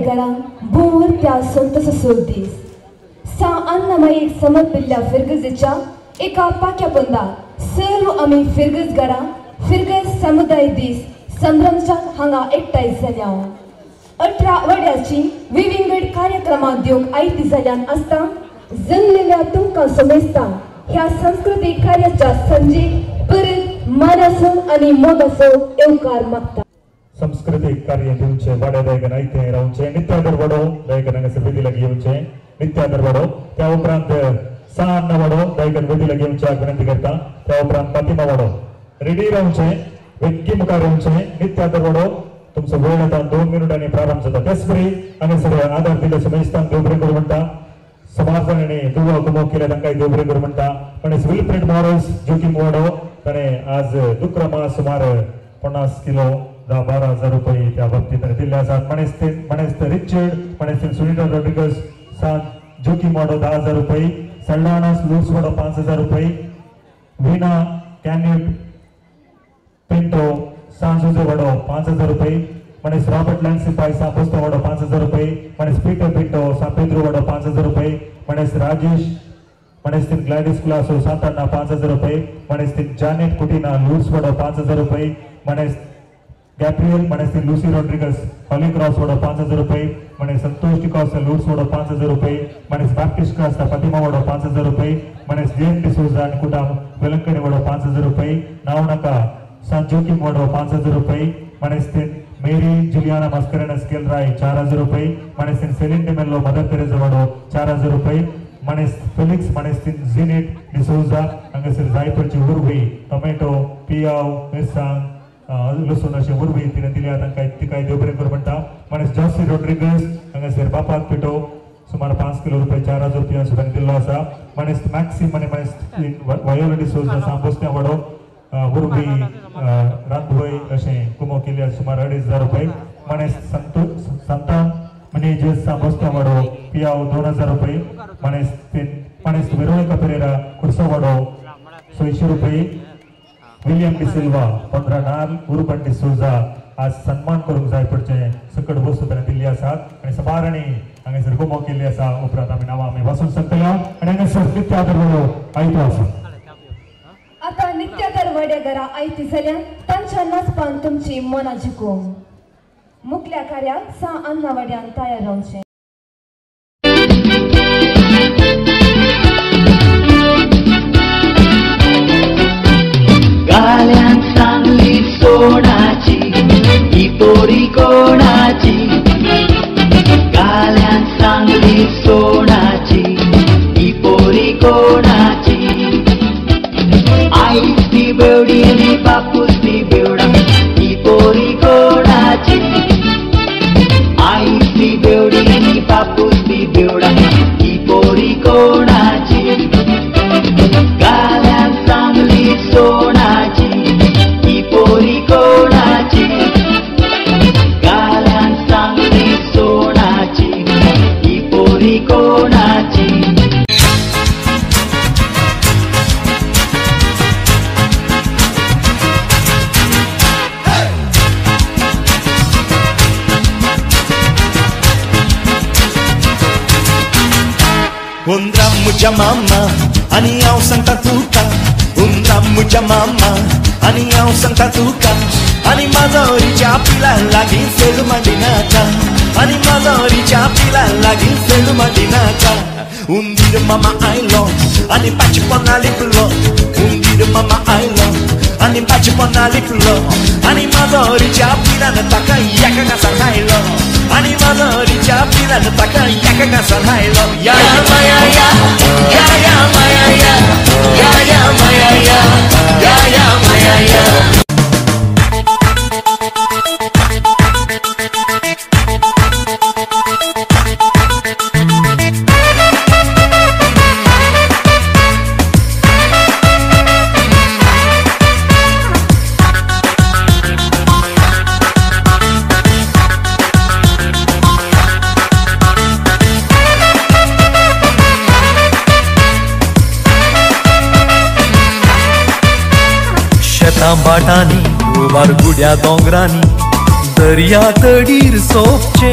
घरा बोर त्या संतस सोदीस सा अन्नमयी समर्पिल्ल्या फिरगजेच्या एका पाक्या पंदा सर्व आम्ही फिरगज घरा फिरगज समुदाय दीस संभ्रमच्या हांगा एकठांय जाल्या 18 वड्याची विविंगड कार्यक्रमात दिवंक आयती जाल्यान आसता जमलेल्या तुमकां समजता ह्या सांस्कृतिक कार्याच्या संजेक परत मानासो आणि मोगासो येवकार मागता. सांस्कृतिक कार्य दिवचे वाड्या दयगन आयते रावचे नित्यादर वडो दयगन हांगासर वेदीला घेवचे नित्यादर वडो त्या उपरांत सान्न वडो दयगन वेदीला घेवचे विनंती करता. त्या उपरांत फातिमा वडो रेडी रावचे वेदकी मुखार रावचे नित्यादर वडो तुमचो वेळ आता 2 मिनिटांनी प्रारंभ जाता. त्याचपरी हांगासर आदार दिले समेस्तांक देव बरें करूं म्हणटा. समाजाने दुवा कुमो केल्या तांकां देव बरें करूं म्हणटा. पण विल्फ्रेड मॉरल्स जोखीम वडो ताणें आज दुक्रमा सुमार 50 किलो 10-12 हजार रुपये त्या बाबतीत दिल्ले आसात. मणेस्त रिचर्ड मणेस्तीन सुनीता रॉड्रिगस सात जोखीम वडो 10,000 रुपये. सल्लानास लूस वडो 5,000 रुपये. वीणा कॅन्यूट पिंटो सांजुजे वडो 5,000 रुपये. मनीस रॉबर्ट लँडसिपाई सापोस्ता वडो 5,000 रुपये. मनीस पीटर पिंटो सापेद्रो वडो 5,000 रुपये. मनीस राजेश मनीस ग्लॅडिस क्लासो सातान्ना 5,000 रुपये. मनीस जानेट कुटीना लूड्स वडो 5,000 रुपये. मनीस गॅब्रियल मनीस लूसी रॉड्रिगस हॉली क्रॉस वडो 5,000 रुपये. मनीस संतोष टिकॉस लूड्स वडो 5,000 रुपये. मनीस बाप्टिस्ट क्लास फातिमा वडो 5,000 रुपये. मनीस जेएम डिसोजा आणि कुटाम वेलंकणी वडो 5,000 रुपये. नाव नका सांजोकिम वडो 5,000 रुपये. मनीस मेरी जुलियाना मास्करेनस केलराय 4,000 रुपये. मनीस सेलिन डिमेल्लो मदर तेरेसा वडो 4,000 रुपये. मनीस फेलिक्स मनीस झिनेट डिसोजा हांगासर जायफळची उर्वी टोमॅटो पियाव मिरसांग लसूण अशें उर्वी तिणें दिल्या तांकां तिकाय देव बरें करूं म्हणटा. मनीस जॉसी रॉड्रिगस हांगासर बापाक पिठो सुमार 5 किलो रुपये 4,000 रुपया सुद्दां दिल्लो आसा. मनीस मॅक्सिम आनी मनीस वयोला डिसोजा सांपोस्त्या वडो उर्वी रांधवय अशें कुमो केल्या सुमार 2,500 रुपये. मनीस संतान मनेजस सांपोस्त्या वडो पियाव 2,000 रुपये. मनीस वेरोनिका पेरेरा कुर्सो वडो 600 रुपये. विलियम डिसिल्वा 15 नाल उर्बन डिसोजा आज सन्मान करूंक जाय पडचे सकट वस्तू ताणें दिल्ली आसात आनी सबारणी हांगासर कुमो केल्ली आसा. उपरांत आमी नांवां आमी वाचून सांगतल्या आनी हांगासर नित्यादर वडो आयतो आसा. आता नित्यादर वड्या घरा आयती जाल्यार तांच्या नाचपान तुमची मनां जिखूंक मुखल्या कार्याक सा अन्ना वड्यान तयार रावचें. गाल्यांत सांगली सोणाची ही पोरी कोणाची. गाल्यांत सांगली सोणाची ही पोरी कोणाची. आईच ती बेवडी आणि बापूस ती बेवडा ही पोरी कोणाची. आईच ती बेवडी आणि बापूस ती बेवडा ही पोरी कोणाची. गाल्यांत सांगली सोणाची ही पोरी कोणाची. गाल्यांत सांगली सोणाची ही पोरी कोणाची. Undramuja mama, ani au santa tuka. Undramuja mama, ani au santa tuka. Ani mazoriच्या पिला लागीं फेल मांडिनाका. Ani mazoriच्या पिला लागीं फेल मांडिनाका. Undir mama आयलो आनी पाची पोना लिपलो. Undir mama आयलो आनी पाची पोना लिपलो. आनी mazoriच्या पिलान ताका एका घासान खायलो. आनी mazoriच्या पिलान ताका एका घासान खायलो. या माया या या या माया या या या माया या या या माया या. बाटांनी उबार गुड्या दोंगरांनी दर्या तडीर सोपचे.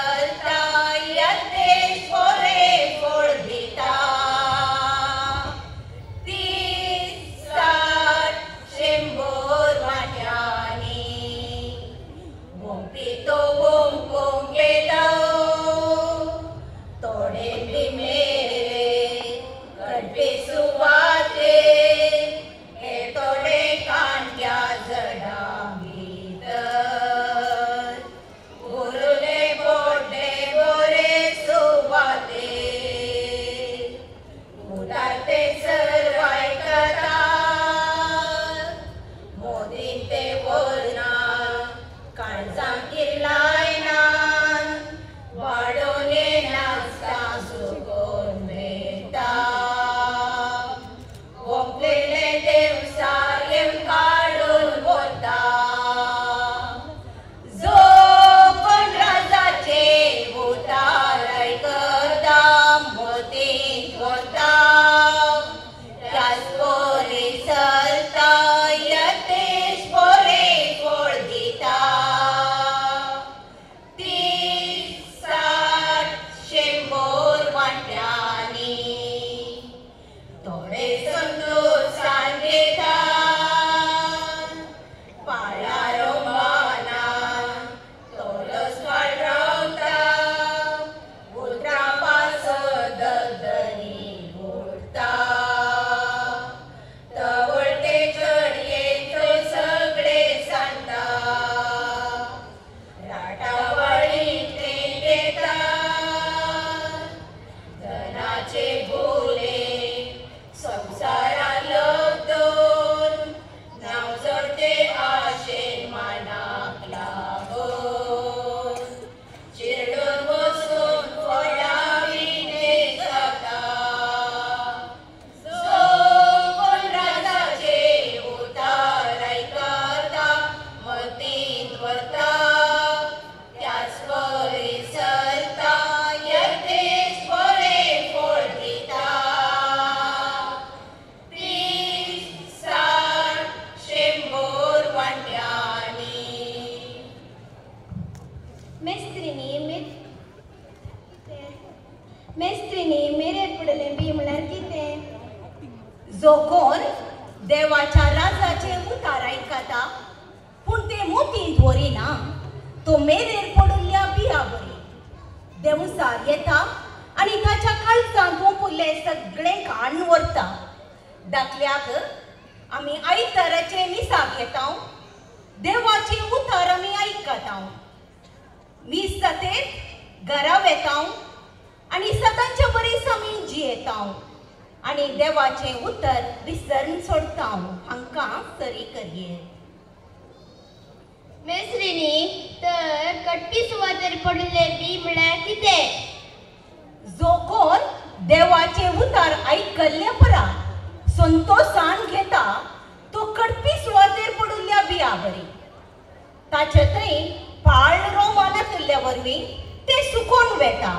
शेंडी मेरे कडपे सुवाते हे तोडे कांट्या जडा भितर उरले बोडे बोरे सुवाते उदाते सर्वाय करा मोदीन ते बोलना काळजां किल्लायनान वाडोने नाचता सुगोन मेळटा ओंपलेले देवसा येम काडून वता जो कोण राजाचे उताराय करता मोदीन वता त्याच पोरे चलता यतेश पोरे फोड दिता 30-60 वांट्यांनी थोडे संतोषान घेता पाळा रोमाना थोडोच काळ रावता उतरा पासो दगदनी उरता तवळटे चडये थंय सगळे सांगता राटावळी ते घेता धनाचे भुले संसारान लग्दोन नांव जोडटे आशेन मानाक लागून चिरडून बसून फळाविणे जाता जो कोण राजाचे उताराय करता मतीन वता त्याच पोरे चलता यतेश पोरे फोड दिता 30-60 वांट्यांनी मेस्त्रीनी मेरे पुडले बी म्हळ्यार कितें जो कोण देवाच्या राजाचे उतार आयकता पूण ते मोतीन व्हरिना तो मेरेर पडुल्ल्या बिया बरी देवसार येता आनी ताच्या काळजांत ओंपुल्ले सगळे काण व्हरता दाखल्याक आमी आयताराचे मिसाक घेता देवाचे उतार आमी आयकता मीस जातेत घरा वेता आनी सदांचे बरे आमी जियेता आनी देवाचे उतर विसरून सोडता हांकां सरी करये मेस्त्रीनी तर कडपी सुवातेर पडले बी म्हळ्यार कितें जो कोण देवाचे उतार आयकल्ले परा संतोषान घेता तो कडपी सुवातेर पडुल्ल्या बिया बरी ताचे थंय पाळ रोमानातल्या वरवीं ते सुकोन वेता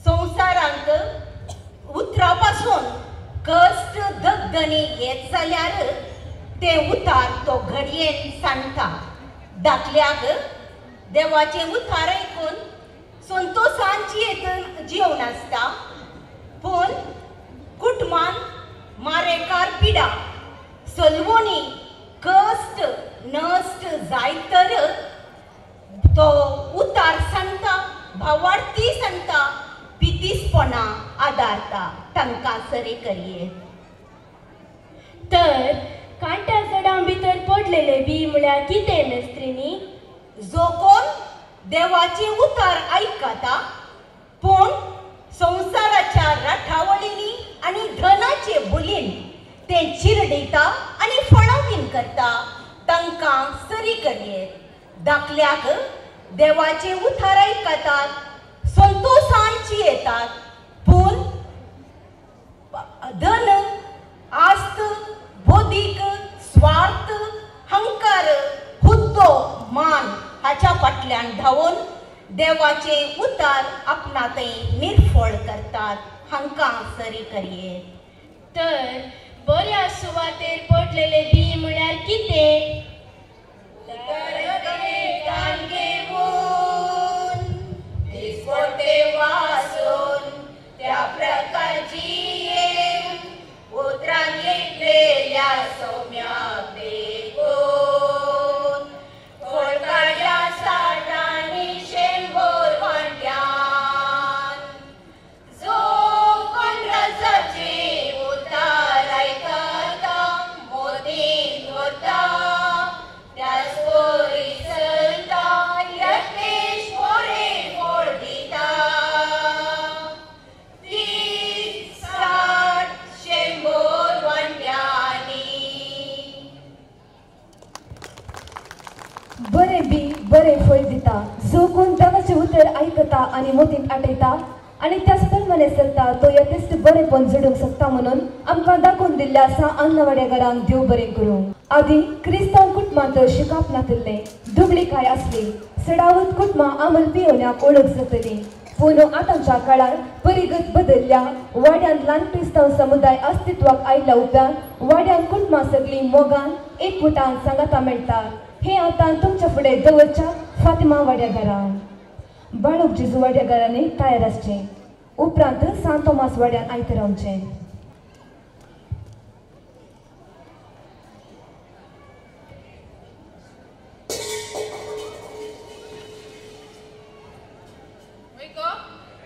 संवसारांत उतरा पासून कश्ट दगदणी येत जाल्यार ते उतार तो घडयेन सांगता दाखल्याक देवाचे उतार आयकून संतोषान जियोन आसता पूण कुटुंबान मारेकार पिडा सलवणी कश्ट नश्ट जायत तर तो उतार सांगता भावार्थी सांगता पितीसपणा आदारता तांकां सरी करये तर कांट्या झाडां भितर पडलेले बी म्हळ्यार कितें मेस्त्रीनी जो कोण देवाचे उतार आयकता पूण संवसाराच्या राठावळींनी आनी धनाचे बुलीन ते चिरडिता आनी फळावीन करता तांकां सरी करये दाखल्याक देवाचे उतार आयकतात संतोषांची येतात पूण धन आस्त बोधीक स्वार्थ हंकार हुद्दो मान हाच्या फाटल्यान धांवून देवाचे उतार आपणातय निर्फळ करतात हांकां सरी करये तर बऱ्या सुवातेर पडलेले बी म्हळ्यार कितें वाचून त्या प्रकारची उतरां घेतलेल्या सौम्याक देखून फळकाड्या साठांनी 100 वांट्यान आणि मोतीत आटयता आणि त्या मने सरता तो यथेस्ट बरेपण जडूंक शकता म्हणून आमकां दाखोवन दिल्ल्या असा अन्नवाड्याकारांक देव बरें करूं. आदी क्रिस्तांव कुटुंबांत शिकाप नातिल्ले दुबळी काय असली सडावत कुटुंबां आमल पियोवण्याक ओळख जातली. पूण आतांच्या काळार परिगत बदलल्या वाड्यान ल्हान क्रिस्तांव समुदाय अस्तित्वाक आयिल्ल्या उपरांत वाड्यान कुटुंबां सगळीं मोगान एकवटान सांगाता मेळटात. हे आतां तुमच्या फुडें दवरच्या फातिमा वाड्याकारान. बाळूक जेजू वाड्याकारांनी तयार आसचें. उपरांत सांत थॉमास वाड्यान आयत रावचें.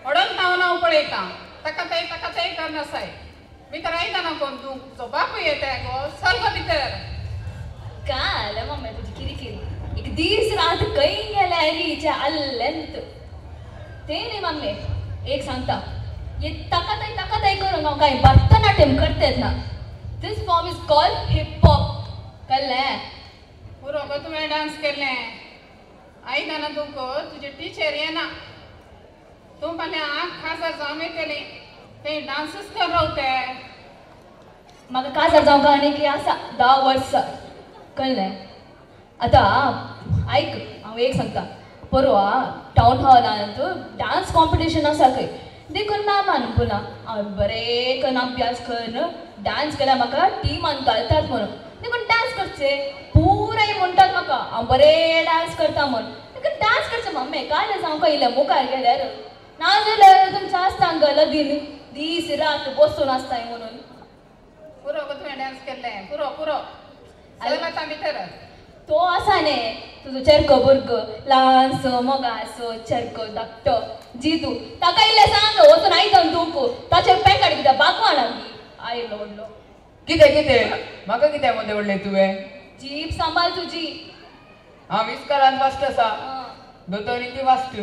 ओडन नाव नाव पळयता ताका थंय करनासाय भितर आयदना कोण तूं तो बापूय येता गो चल गो भितर. काल मम्मी तुझी किरकिरी एक दीस रात खंय गेल्या रीच्या आल्लेंत ते न्ही मम्मी एक सांगता ये ताका थंय करून हांव काय भरतनाट्यम करतेत ना. This form is called hip hop कळ्ळें. पुरो गो तुवें डान्स केल्लें आयदना तुका तुजे टिचर येना तूं फाल्यां खासा जावं येतली ते डान्सच कर रावते. म्हाका काजार जावंक आनीक आसा 10 वर्सां कळ्ळें. आतां आयक हांव एक सांगता परवा टावन हॉलांत डान्स कॉम्पिटिशन आसा खंय देखून मॅमान पुना हांव बरें करून अभ्यास करून डान्स केल्यार म्हाका टिमान घालतात म्हणून देखून डान्स करचें पुराय म्हणटात म्हाका हांव बरें डान्स करता म्हणून देखून डान्स करचें मम्मी काल जावंक येयलें मुखार गेल्यार नाजाल्यार तुमच्या आसतां लगीन दीस रात बसून आसताय म्हणून. पुरो गो तुवें डान्स केल्लें पुरो चल आतां भितर. तो आसा न्ही तुजो चेरको भुरगो ल्हानसो मोगासो चेरको धाकटो जितू ताका इल्लें सांग वचून आयदन तूं ताचेर पॅकाड कित्याक बागवान आयलो व्हडलो. कितें म्हाका कितें मदें व्हडलें तुवें. जीप सांबाळ तुजी. हांव इस्कॉलांत वाचता आसा दोतोरी ती वाचत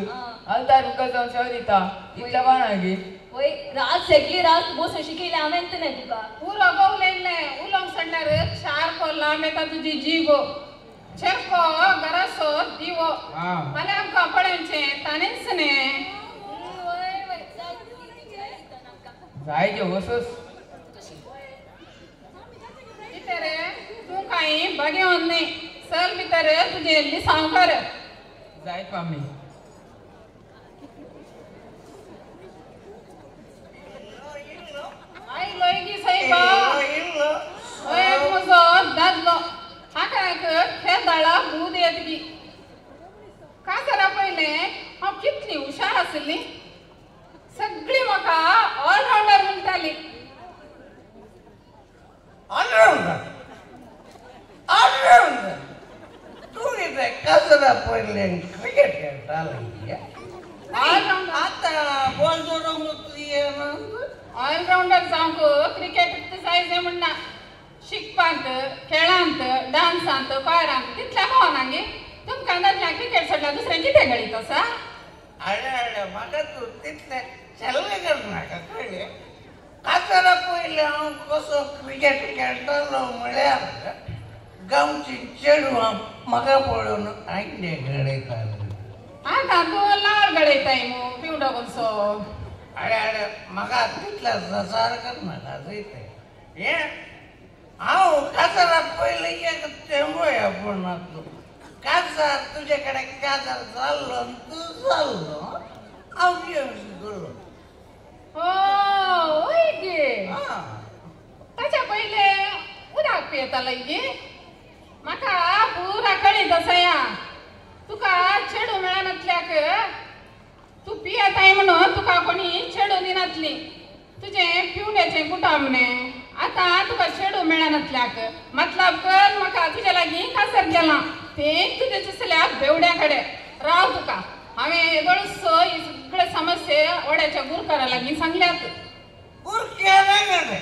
आलतार बुका जावन सेवा दिता इतल्या बाणागी वय रात सगळी रात बसून शिकयलें हांवें न्ही तुका. पुरो गो उलयल्लें उलोवंक सोडल्यार शार्प लांब येता तुजी जीब चेरको गरासो दिवो फाल्यां आमकां पळोवचें ताणेंच न्ही जायचे वसूस कितें रे तूं कांय बगेवन न्ही चल भितर तुजें लिसांव कर. जायत मामी आयलो गी सायबा ओय म्हजो दादलो हाकाक खेदाळा दूद येत गी. काय करा पयलें हांव कितली हुशार आसली सगळीं म्हाका ऑलरावंडर म्हणटाली. ऑलरावंडर तूं कितें काजरा पडले क्रिकेट खेळटाली आतां बॉल जोडोंक येना. ऑलरावंडर जावंक क्रिकेट जायचें म्हणना शिकपांत खेळांत डान्सांत कोयरांत तितल्या भोवनांगी तुमकां दादल्याक क्रिकेट सोडल्यार दुसरें कितें गळीत आसा. आडे म्हाका तूं तितलें चल्ले करनाका कळ्ळें. काजरा पयलें हांव कसो क्रिकेट खेळटालो म्हळ्यार गांवची चेडवां म्हाका पळोवन आयले गडयताले. आतां तूं लाळ गळयताय मू पिवडो कसो. आडे म्हाका तितल्या जासार करनाका जैते हें हांव काजरा पयलीं एक तेंबोय पडनासलो. काजार तुजे कडेन काजार जाल्लो तूं जाल्लो हांव घेवन शिकलो. ओय गे ताच्या पयलें उदक पियेतालो गे म्हाका पुरा कळीत आसा. तुका चेडू मेळनातल्याक तूं पियेताय म्हणून तुका कोणी चेडू दिनातली तुजें पिवण्याचें कुटामणे. आतां तुका चेडू मेळनातल्याक मतलब कर म्हाका तुजे लागीं कासर गेलां तें तुजे चिसल्याक बेवड्या कडेन राव तुका हांवें गळसो ही सगळे समस्ये ओड्याच्या गुरकारा लागीं सांगल्यात. गुरक्याकडे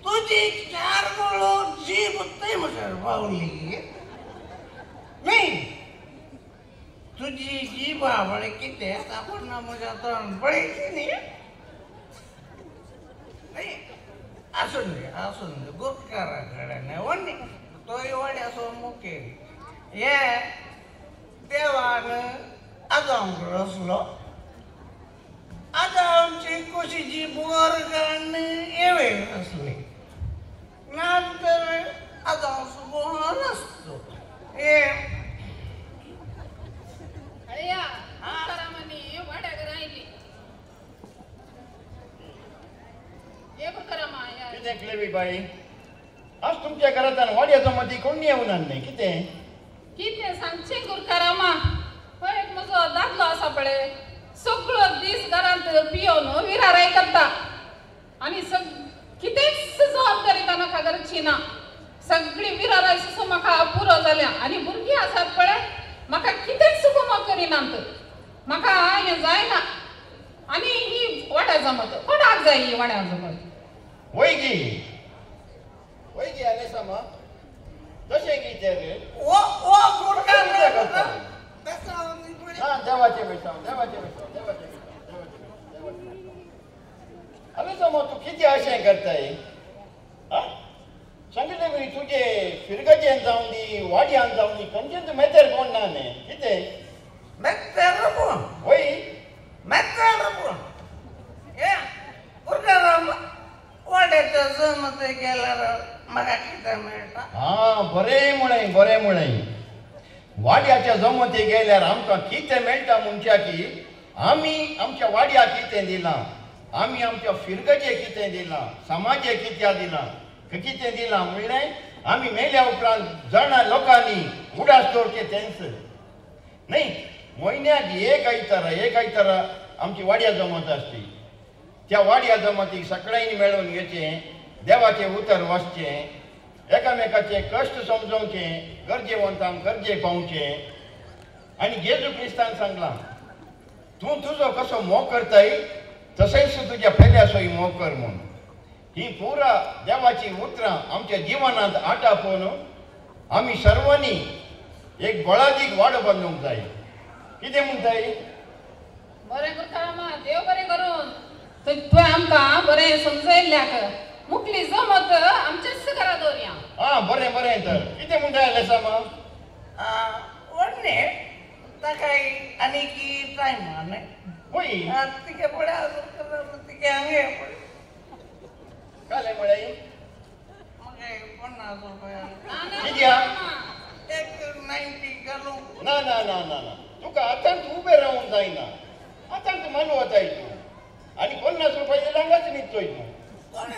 तुजी 4 मुळो जीब ते म्हज्यार पावली न्ही. तुजी जीब आवडे कितें तापडना म्हज्या तोंड पळयली न्ही. आसून गे गुरकारा कडेन व्हडली तोय वाड्याचो मुखेल हे देवान आजांक रसलो आजांची कुशीची बोर काढणे येवे असले नंतर आजां सुबह नसतो हे अळ्या तुकारामांनी वाड्याक राहिली ये तुकारामा या कितें क्लेवी बाई आज तुमच्या घरांत वाड्याचो मती कोण येवन नाही कितें कितें सांगचें गुरकारामा हो एक म्हजो दादलो आसा पळय सगळो दीस घरांत पियोन विराराय करता आनी कितेंच जबाबदारी म्हाका करची ना सगळी विराराय सुसो म्हाका पुरो जाल्या आनी भुरगीं आसात पळय म्हाका कितेंच सुको करिनात म्हाका हें जायना आनी ही वाड्या जमत कोणाक जाय ही वाड्या जमत वय गी आले सामा तशें गी तें रे देवाचे बेसांव आले सामा तू कितें अशें करताय सांगले बरी तुजे फिरगजेन जावन दी वाड्यान जावन दी खंयचें मेतेर कोण ना न्ही कितें मेतेर कोण वय मेतेर कोण हे गुरकाराम वाड्याच्या जमत गेल्यार म्हाका कितें मेळटा हा बरें म्हळें वाड्याच्या जमते गेल्यार आमकां कितें मेळटा म्हणच्या की आमी आमच्या वाड्याक कितें दिलां आमी आमच्या फिरगजेक कितें दिलां समाजाक कितें दिलां म्हणलें आमी मेल्या उपरांत जाणा लोकांनी उडास दवरचे तेंच न्ही म्हयन्याक एक आयतारा आमची वाड्या जमत आसची त्या वाड्या जमतीक सगळ्यांनी मेळून घेवचें देवाचें उतर वाचचें एकामेकाचे कश्ट समजोवचें गरजेवंतांक गरजे पावचें आनी जेजू क्रिस्तान सांगलां तूं तुजो कसो मोग करताय तशेंच तुज्या फेल्यासोय मोग कर म्हूण ही पुरा देवाची उतरां आमच्या जिवनांत आटापोवन आमी सर्वांनी एक बळादीक वाडो बांदूंक जाय कितें म्हणटाय बरें गुरकारामा देव बरें करून तुवें आमकां बरें समजयल्ल्याक मुखली जमत आमच्याच घरा दवरया बरें तर कितें म्हणटाय आले सामा व्हडणे ताकाय आनीक टायमान वय तिके पळय तिके हांगे पळय काले म्हळें म्हाका 50 रुपया कित्याक एक 90 घालूं ना तुका आतांत उबें रावूंक जायना आतांत मानू वताय तूं आनी 50 रुपया दिल्यार हांगाच न्हिदतोय तूं ना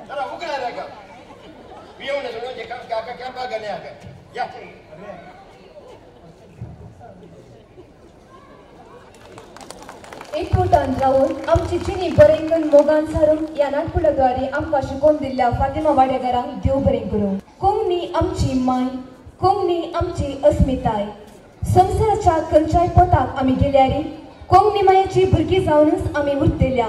जरा उगडा रे का पिवणे सोडून काका कॅम्पा घाले या एकवटान रावून आमची जिणी बरेंकन मोगान सारून ह्या नाटकुळाद्वारे आमकां शिकोवन दिल्ल्या फातिमा वाडेकारांक देव बरें करूं कोंकणी आमची माय कोंकणी आमची अस्मिताय संवसाराच्या खंयच्याय पोताक आमी गेल्यारी कोंकणी मायेची भुरगीं जावनूच आमी उरतल्या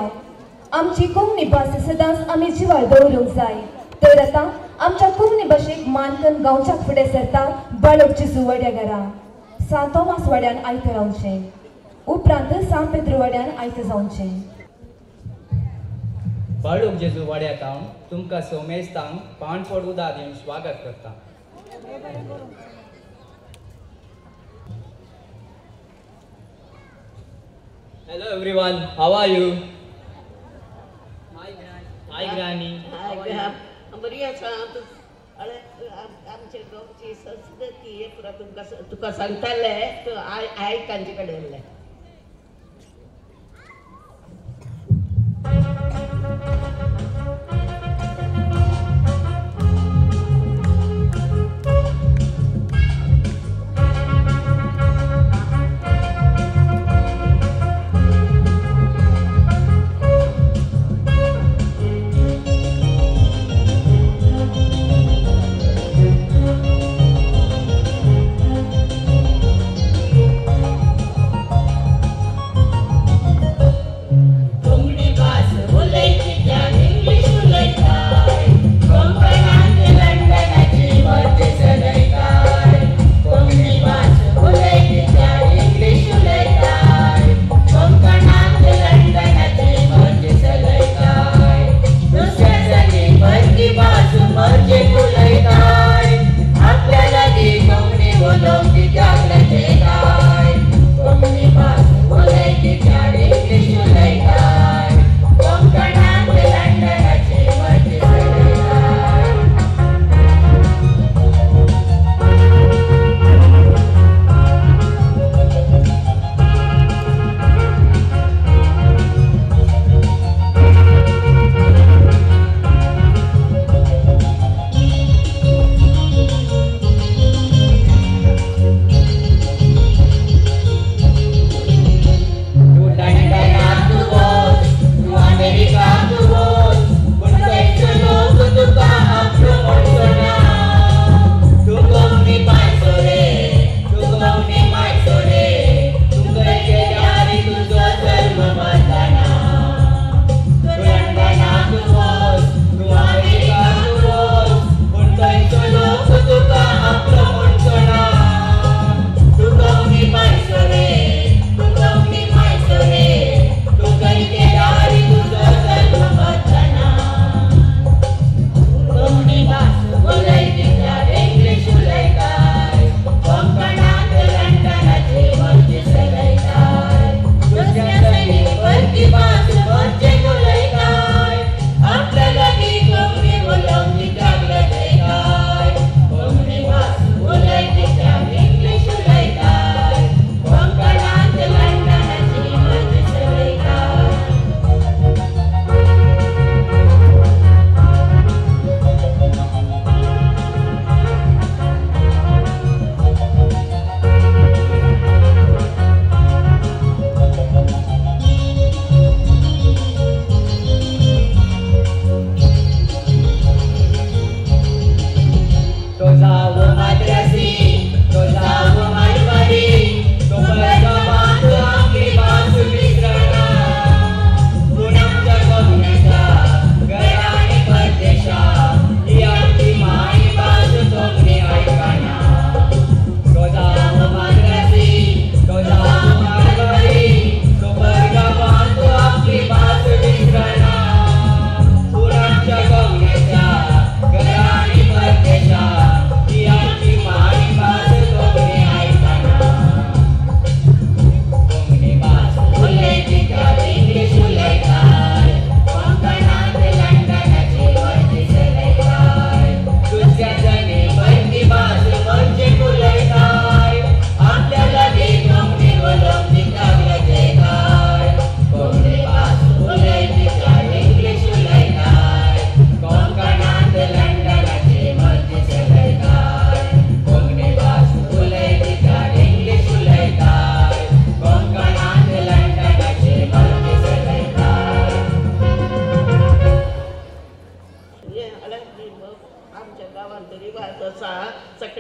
आमची कोंकणी भास सदांच आमी जिवार दवरूंक जाय तर आतां आमच्या कोंकणी भाशेक मानकन गांवच्याक फुडें सरता बाळक जेजू वाड्याकारां सा तोमास वाड्यान आयत रावचें उपरांत सा पेद्रू वाड्यान आयत जावचें बाळूक जेजू वाड्याक हांव तुमकां सोमेस्तांक पाणपोड उदक दिवन स्वागत करता Hello everyone, how are you? Hi Granny. बरी आसा आमचे गांवची संस्कृती तुका सांगताले आयक तांचे कडेन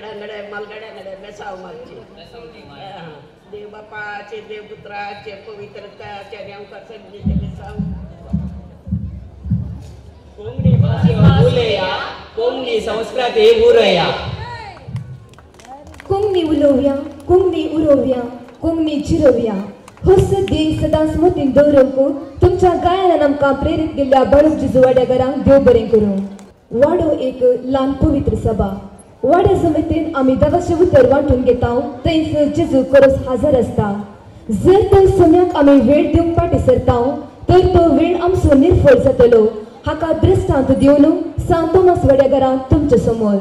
अंगडे मलगड्यांगडे बेसाव मागची देव बापाचे देवपुत्राचे पवित्रताचे आमकां संधी बेसाव कोंकणी भाषा उलया कोंकणी संस्कृती उरया कोंकणी उलोवया कोंकणी उरोवया कोंकणी जिरोवया होस ध्येय सदांच मतीन दवरूंक तुमच्या गायनान आमकां प्रेरीत केल्ल्या बाळूक जिजू वाड्याकारांक देव बरें करूं. वाडो एक ल्हान पवित्र सभा. वाड्या समितीन आमी देवाचें उतर वांटून घेता थंयच जेजू खरोच हाजर आसता. जर तर सम्याक आमी वेळ दिवंक फाटीं सरता तर तो वेळ आमचो निर्फळ जातलो हाका दृश्टांत दिवन सांत तोमास वाड्याकारांक तुमचे समोर.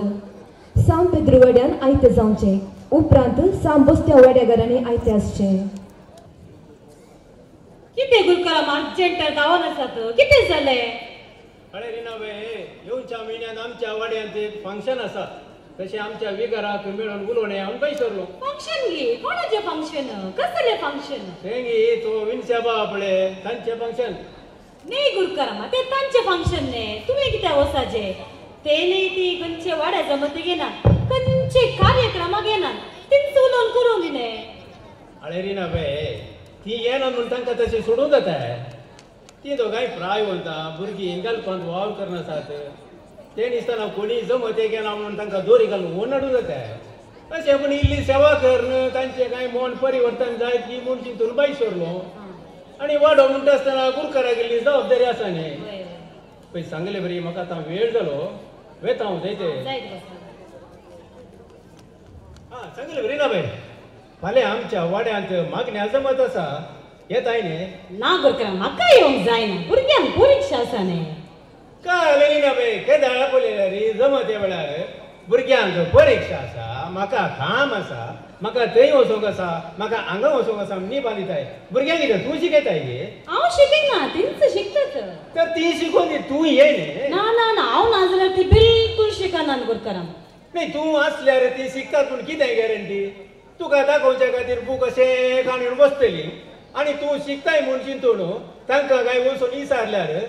सांत पेद्रू वाड्यान आयतें जावचें उपरांत सांत बोस्त्या वाड्याकारांनी आयतें आसचें. कितें गुरुकाराम अर्जंट गांवान आसात कितें जालें? अरे रिनाबे येवच्या म्हयन्यान आमच्या वाड्यांत एक फंक्शन आसा तशें आमच्या विघराक मेळून उलोवणे हांव पयसरलो. फंक्शन गे कोणाचें फंक्शन कसलें फंक्शन? तें गे तो विनसेबा आपले तांचें फंक्शन. न्ही गुरुकाराम तें तांचें फंक्शन न्ही तुवें कितें वसाचें ते न्ही ती खंयचे वाड्या जमत घेना खंयचे कार्यक्रमाक घेना तेंच उलोवन करूंक न्ही. अरे रिनाबे ती येना म्हूण तांकां तशें सोडूं जाता. ती दोगांय प्रायवंता भुरगीं घालपांत वावर करनासात ते दिसतना कोणी जमत गेला म्हणून तांकां दोरी घालून ओनाडूं जाता. अशें पूण इल्ली सेवा करन तांचें कांय मन परिवर्तन जायत की म्हूण चिंतून बाय सरलो. आनी वाडो म्हणटा आसतना गुरकारा गेल्ली जबाबदारी आसा न्ही. पळय सांगलें बरी म्हाका आतां वेळ जालो वेता हांव जायते. हां सांगलें बरी ना बाय फाल्यां आमच्या वाड्यांत मागण्या जमत आसा येताय न्ही? ना गुरुकाराम म्हाका येवंक जायना भुरग्यांक परीक्षा आसा न्ही. कळ्ळें ना बाय केदाळा पळयल्या रे जमत ह्या वेळार भुरग्यांक परीक्षा आसा म्हाका काम आसा म्हाका थंय वचोंक आसा म्हाका हांगा वचोंक आसा न्ही बांदिताय. भुरग्यांक कितें तूं शिकयताय गे? हांव शिकयना तींच शिकतात. तर ती शिकोवन दी तूं ये न्ही. ना ना ना हांव ना जाल्यार ती बिलकुल शिकना गुरुकाराम. न्ही तूं आसल्यार ती शिकतात पूण कितें गॅरंटी? तुका दाखोवच्या खातीर बूक अशें काडून बसतली आनी तूं शिकताय म्हूण चिंतून तांकां काय वचून विचारल्यार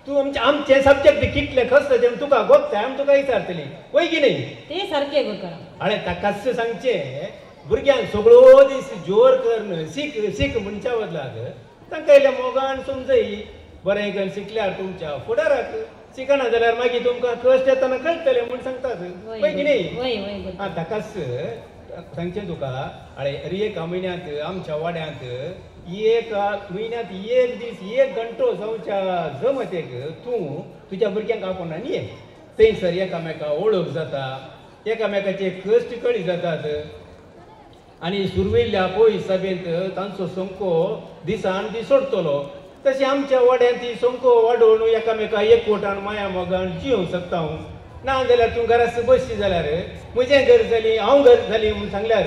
तूं आमचे सब्जेक्ट कितले खसताचे तुका गोपताय आमी तुका विचारतली वय की न्ही? ते सारकें गुरुकाराम. अरे ताकाच सांगचें भुरग्यांक सगळो दीस जोर करन सीख सीख म्हणच्या बदलाक तांकां इल्लें मोगान समजय. बरें करून शिकल्यार तुमच्या फुडाराक शिकना जाल्यार मागीर तुमकां कश्ट येतना कळटलें म्हूण सांगतात वय की न्ही? हां ताकाच सांगचें तुका. अरे एका म्हयन्यांत आमच्या वाड्यांत एक म्हयन्यांत एक दीस एक घंटो जावच्या जमतेक तूं तुज्या भुरग्यांक आपोवना न्ही. थंयसर एकामेका वळख जाता एकामेकाचे कश्ट कळी जातात आनी सुरविल्ल्या पयस सभेंत तांचो संको दिसान दीस सोडटलो. तशें आमच्या वाड्यांत ती संको वाडोवन एकामेका एकवटान माया मोगान जियोंक शकता हांव. ना जाल्यार तूं घरात बसची जाल्यार म्हजें घर जाली हांव घर जाली म्हूण सांगल्यार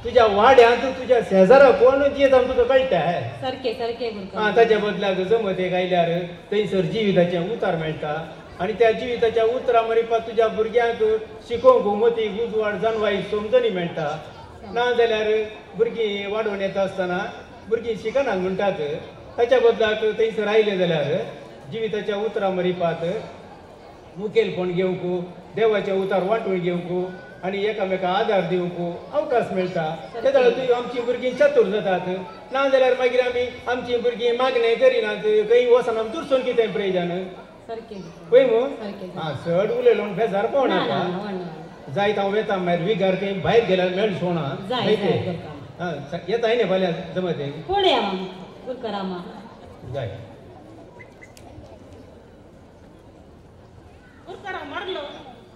तुज्या वाड्यांत तुज्या शेजाराक कोण जियेता तुका कळटा. सारकें सारकें गुरुकाराम. हां ताच्या बदलाक जमतेक आयल्यार थंयसर जिविताचें उतार मेळटा आनी त्या जिविताच्या उतरा मरिपात तुज्या भुरग्यांक शिकोवंक उमतीक उजवाड जानवायक समजणी मेळटा. ना जाल्यार भुरगीं वाडोवन येता आसतना भुरगीं शिकनात म्हणटात ताच्या बदलाक थंयसर आयले जाल्यार जिविताच्या उतरा मरिपात मुखेलपण घेवंक देवाचे उतार वांटून घेवंक आनी एकामेका आदार दिवंक अवकाश मेळटा. त्या वेळार आमची भुरगीं चतूर जातात. ना जाल्यार मागीर आमी आमची भुरगीं मागणें करिनात खंय वचना दुरसून कितें प्रयोजन पळय मू. हां चड उलयलो म्हूण बेजार पडनाका. जायत हांव येता मागीर विगार खंय भायर गेल्यार मेळ सोना हां येताय न्ही फाल्यां जमतेक? पळया गुरुकाराम जाय.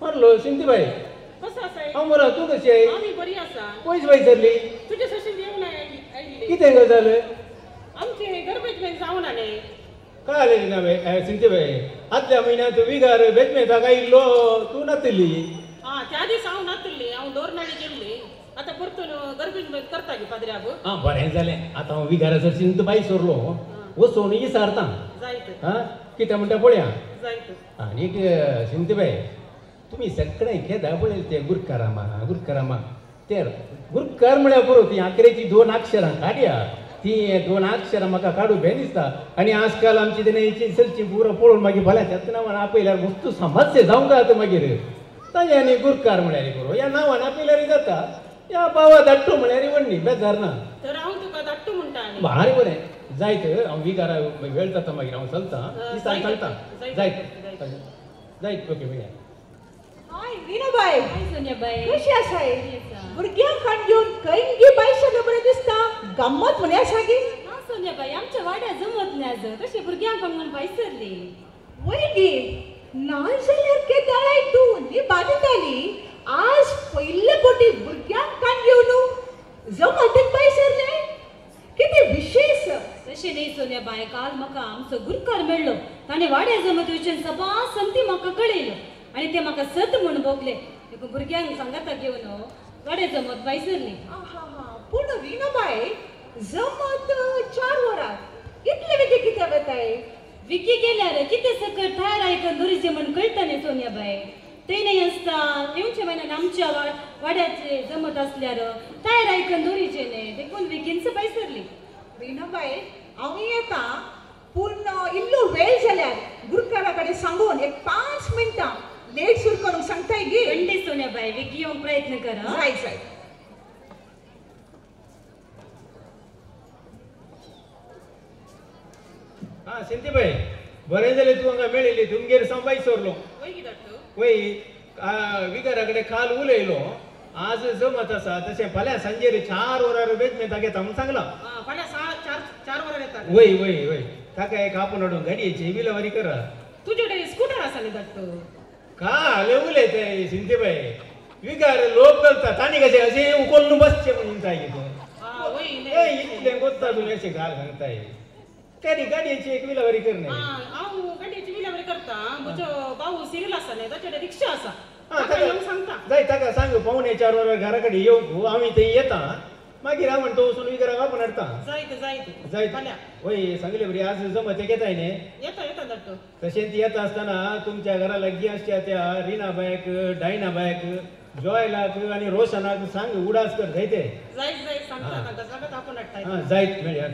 मारलो सिंधीबाई हांव बरो तूं कशी आहे? पयस वयसरली तुझे सशीन येऊन आयली. कितें गजाल? आमची गरबेजमेंट जावन आले. काय जालें ना बाय सिंधीबाई आदल्या म्हयन्यांत विगार बेजमेंताक आयिल्लो तूं नातली. हां त्या दीस हांव नातली हांव दोरनाडी गेल्ली. आतां परतून गरबेजमेंट करता गे पाद्र्याक. हां बरें जालें. आतां हांव विगाराचो सिंधबाई सरलो वचून विचारता. जायत. हां कितें म्हणटा पळया. जायत. आनीक सिंधीबाई तुमी सगळें केदां पळयलें तें गुरकारामा ते गुरकार म्हळ्यार पुरो ती आंकरेची 2 अक्षरां काडया. ती 2 अक्षरां म्हाका काडूं बें दिसता. आनी आजकाल आमची तेणेची चलची पुरो पळोवन मागीर फाल्यां तेतना म्हण आपयल्यार वस्तू समस्या जावंक जाता मागीर. तांच्यानी गुरकार म्हळ्यारी करू या नांवान आपल्यारी जाता या बाबा धाट्टू म्हळ्यारी वडणी बेजार ना तर हांव तुका धाट्टू म्हणटा भारी बरें जायत हांव विकारा वेळ जाता मागीर हांव चलता दिसान चलता जायत जायत ओके मेळया हाय रीनाबाई सोनियाबाई कशी आसाय भुरग्यांक खाण घेवन खंय बायशां बरें दिसता गम्मत म्हणे आसा गे हा सोनियाबाई आमच्या वाड्या जमत नाही आज तशी भुरग्यांक म्हणून भायसरली वय गे नाय जाल्यार केदाळाय तूं नी बादिताली आज पयले पोटी भुरग्यांक खाण घेवन जमत बायसरले किती विशेष तशें न्ही सोनियाबाई काल म्हाका आमचो गुरकार मेळ्ळो ताणें वाड्या जमत विशयन सभा संती म्हाका कळयलो आनी ते म्हाका सत म्हूण भोगले एका भुरग्यांक सांगाता घेवन वाड्या जमत भायसरली पूण रीनाबाई जमत 4 वरां इतले वेगे कित्याक वताय विकी गेल्यार कितें सकट थायर आयकन दवरीचें म्हण कळटा न्ही सोनियाबाई ते नाही आसता येवच्या म्हयन्यान आमच्या वाड्याचे जमत आसल्यार थायर आयकन दवरीचें न्ही देखून विकीनच भायसरली रीनाबाई हांव येता पूण इल्लो वेळ जाल्यार गुरकारा कडेन सांगून एक 5 मिनटां लेट सुरू करूंक सांगताय गे खंडीत सोनियाबाई विकी येवंक प्रयत्न कर जाय जाय हा सिंधीबाई बरें जालें तूं हांगा मेळिल्ली तुमगेर सांबाय सोरलो वय विकारा कडेन काल उलयलो आज जमत आसा तशें फाल्यां सांजेर 4 वरां बेजमेंत घेता म्हूण सांगला फाल्यां 4 वरां येता वय वय वय ताका एक आपूण हाडून गाडयेची विलावारी करा तुजे कडेन स्कूटर आसा न्ही धाकटो काल उलयताय सिंधीबाई विकार लोक करता तांणी कशें अशें उखलून बसचें म्हणून सांगता तूं इतलें कोत्ता तुवें अशें घाल सांगताय त्यानी गाडयेची एक विलावारी करणे हांव गाडयेची विलावारी करता म्हजो भाऊ सिरील आसा न्ही ताचे कडेन रिक्षा आसा सांगता जाय ताका सांग पावणे 4 वरां घरा कडेन येवंक आमी थंय येता मागीर हांव म्हणटा वचून विकाराक आपण हाडटा जायत वय सांगले बरी आज जमत घेताय न्ही येता धाकटो तशें ती येता आसतना तुमच्या घरा लागीं आसच्या त्या रिनाबायक डायनाबायक जॉयलाक आनी रोशनाक सांग उडास कर जायते जाय सांगता ताका सगळ्यात आपण हाडटा जायत मेळया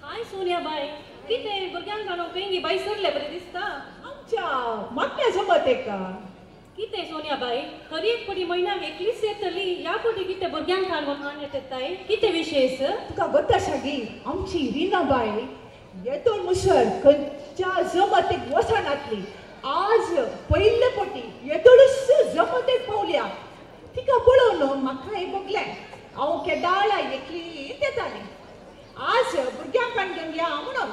हाय सोनियाबाई कितें भुरग्यांक घालून पेंगी भायसरले बरें दिसता आमच्या मागण्या जमत एका कितें सोनियाबाई खरी एक पडी म्हयन्याक एकलीच येतली ह्या पडी कितें भुरग्यांक घालून मागण्यात येताय कितें विशेष तुका गत आसा गे आमची रीनाबाई येतो मुसर खंयच्या जमतेक वचनातली आज पयले पोटी येतोडूच जमतेक पावल्या तिका पळोवन म्हाका एक बगलें हांव केदाळा एकली येताली आज भुरग्यांक खाण घेवन या म्हणून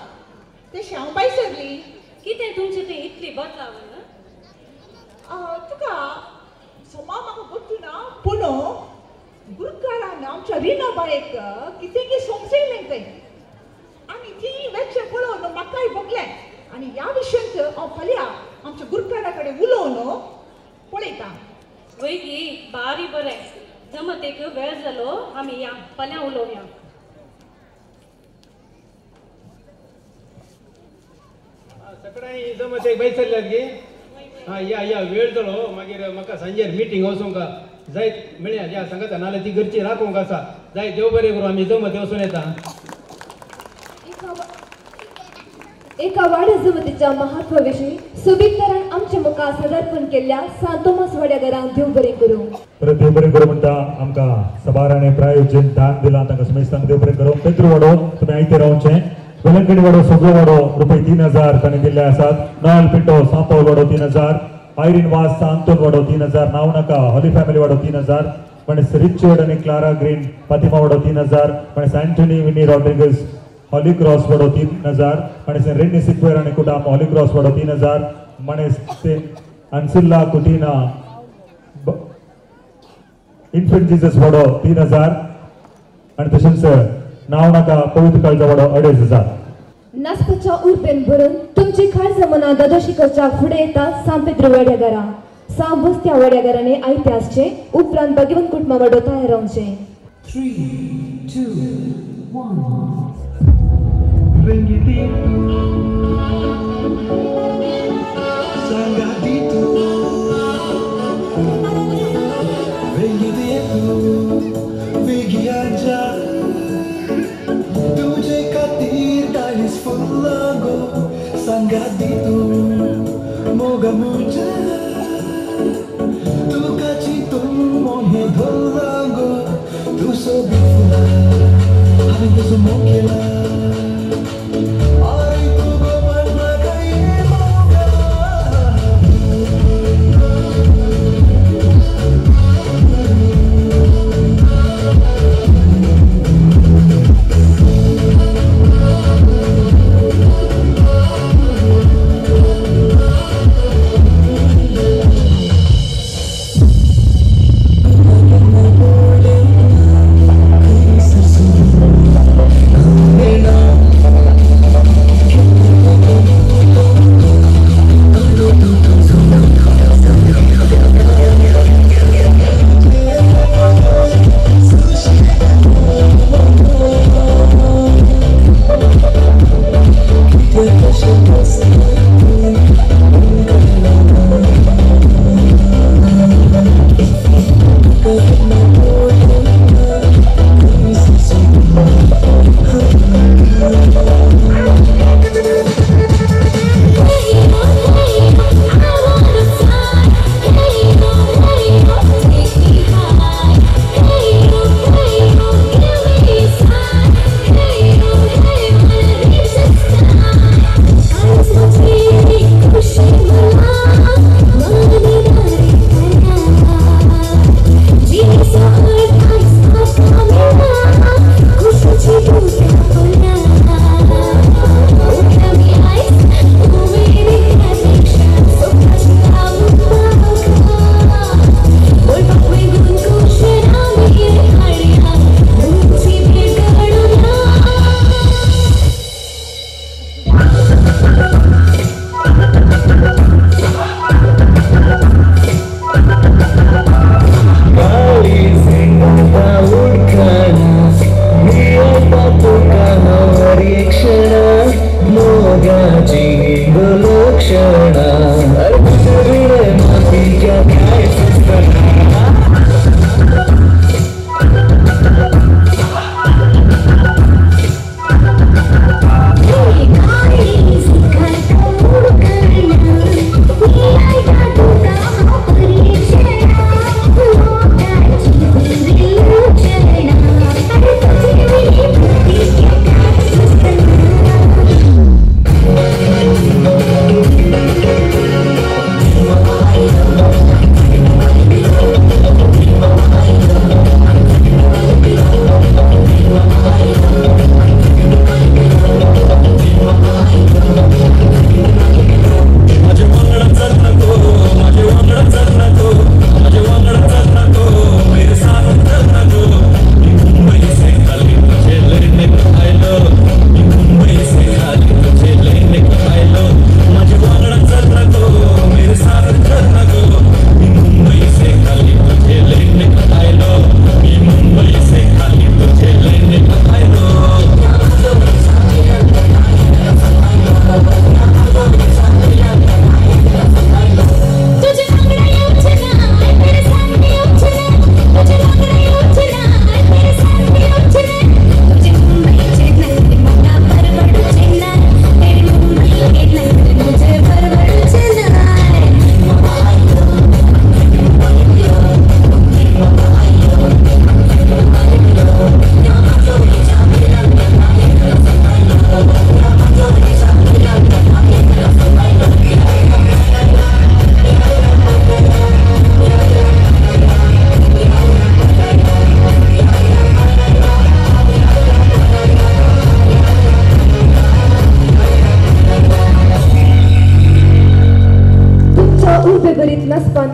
तशें हांव भायसरली कितें तुमचें तें इतली बदलावण तुका समा म्हाका गोतू ना पूण गुरकारान आमच्या रीनाबायेक कितें की समजयलें खंय आनी ती वेचें पळोवन म्हाकाय बगलें आनी ह्या विशयांत हांव फाल्यां आमच्या गुरकारा कडेन उलोवन पळयता वय गी भारी बरें जमत एक वेळ जालो आमी या फाल्यां उलोवया सगळ्यांनी जमत एक बैसरल्यात गे हा या वेळ जालो मागीर म्हाका सांजेर मिटींग वचूंक जायत मेळया या सांगाता नाल्यार ती घरची राखूंक आसा जाय देव बरें करूं आमी जमत वचून येता एका वाड्या जमतीच्या महत्वाविषयी सुबीकतरान आमच्या मुखार सदारपण केल्ल्या सांत तोमास वाड्यागरांक देव बरें करूं परत देव बरें करूं म्हणटा आमकां सभाराणे प्रायोजन दान दिलां तांकां समेस्तांक देव बरें करूं पेद्रू वाडो तुमी आयते रावचें वेलंकडी वाडो सगळो वाडो रुपये 3000 ताणें दिल्ले आसात नॉयल पिंटो सांपौल वाडो 3000 आयरीन वास सांतोन वाडो 3000 नावनाका हॉली फॅमिली वाडो 3000 म्हणजेच रिचर्ड आणि क्लारा ग्रीन फातिमा वाडो 3000 म्हणजेच अँटनी विनी रॉड्रिगस हॉली क्रॉस वाडो 3000 म्हणजेच रेनी सिक्वेर आणि कुटाम हॉली क्रॉस वाडो 3000 म्हणजेच अनसिल्ला कुटीना इन्फंट जीसस वाडो 3000 आणि तशेंच नावनाका पवित्र काळजा वाडो 2500 नाचपाच्या उर्बेन भरून तुमची खाड जमना दादोशीकरच्या फुडें येतात सांत पेद्रू वाड्यागरा सांत बस्त्या वाड्यागरांनी आयते आसचे उपरांत भगवंत कुटुंबा वाडो तयार रावचे 3, 2, 1 Bring it in Sangadito Bring it in Vigianja Tujhe khatir dice full lago mucha tu cachito moje dolango tu so beautiful having this monkey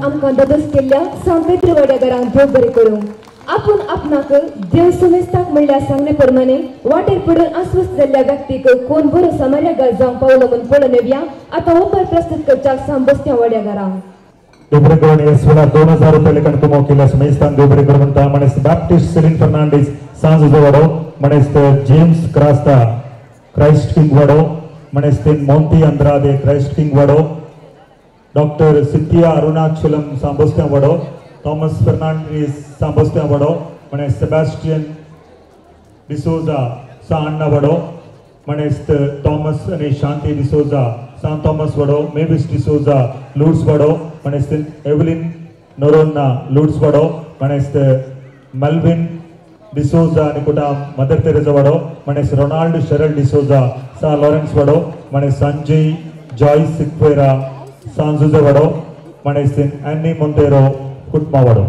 आमकां ददस केल्ल्या सांपेत्र वाड्यागारांक देव बरें करूं. आपूण आपणाक देव समेस्ताक म्हणल्यार सांगणे प्रमाणे वाटेर पडून अस्वस्थ जाल्ल्या व्यक्तीक कोण बरो समार्यागार जावंक पावलो म्हूण पळोवन येवया. आतां ओंकार प्रस्तुत करच्याक सांबस्त्या वाड्यागारांक देवबरेकरण येसुला 2000 रुपये लेखन कुमो केल्या समेस्तान देवबरेकरण म्हणटा मनेस बॅप्टिस्ट सेलिन फर्नांडीस सांज उजवाडो मनेस जेम्स क्रास्ता क्राइस्ट किंग वाडो मनेस मोंटी अंद्रादे क्राइस्ट किंग वाडो डॉक्टर सिद्धिया अरुणाचलम सांबोस्त्या वाडो थॉमस फर्नांडीस सांबोस्त्या वाडो मनेस सेबास्टियन डिसोजा सा अण्णा वाडो मनेस थॉमस अने शांति डिसोजा San Thomas वडो मेविस डिसोजा लूड्स वडो मनेस्त एवलिन नोरोना लूड्स वडो मनेस्त मेल्विन डिसोजा आणि कुठा मदर तेरेसा वडो मनेस्त रोनाल्ड शेरल डिसोजा सा लॉरेन्स वडो मनेस्त संजय जॉयस सिक्वेरा सांजुजे वडो मनेस्त एनी मोंटेरो कुटमा वडो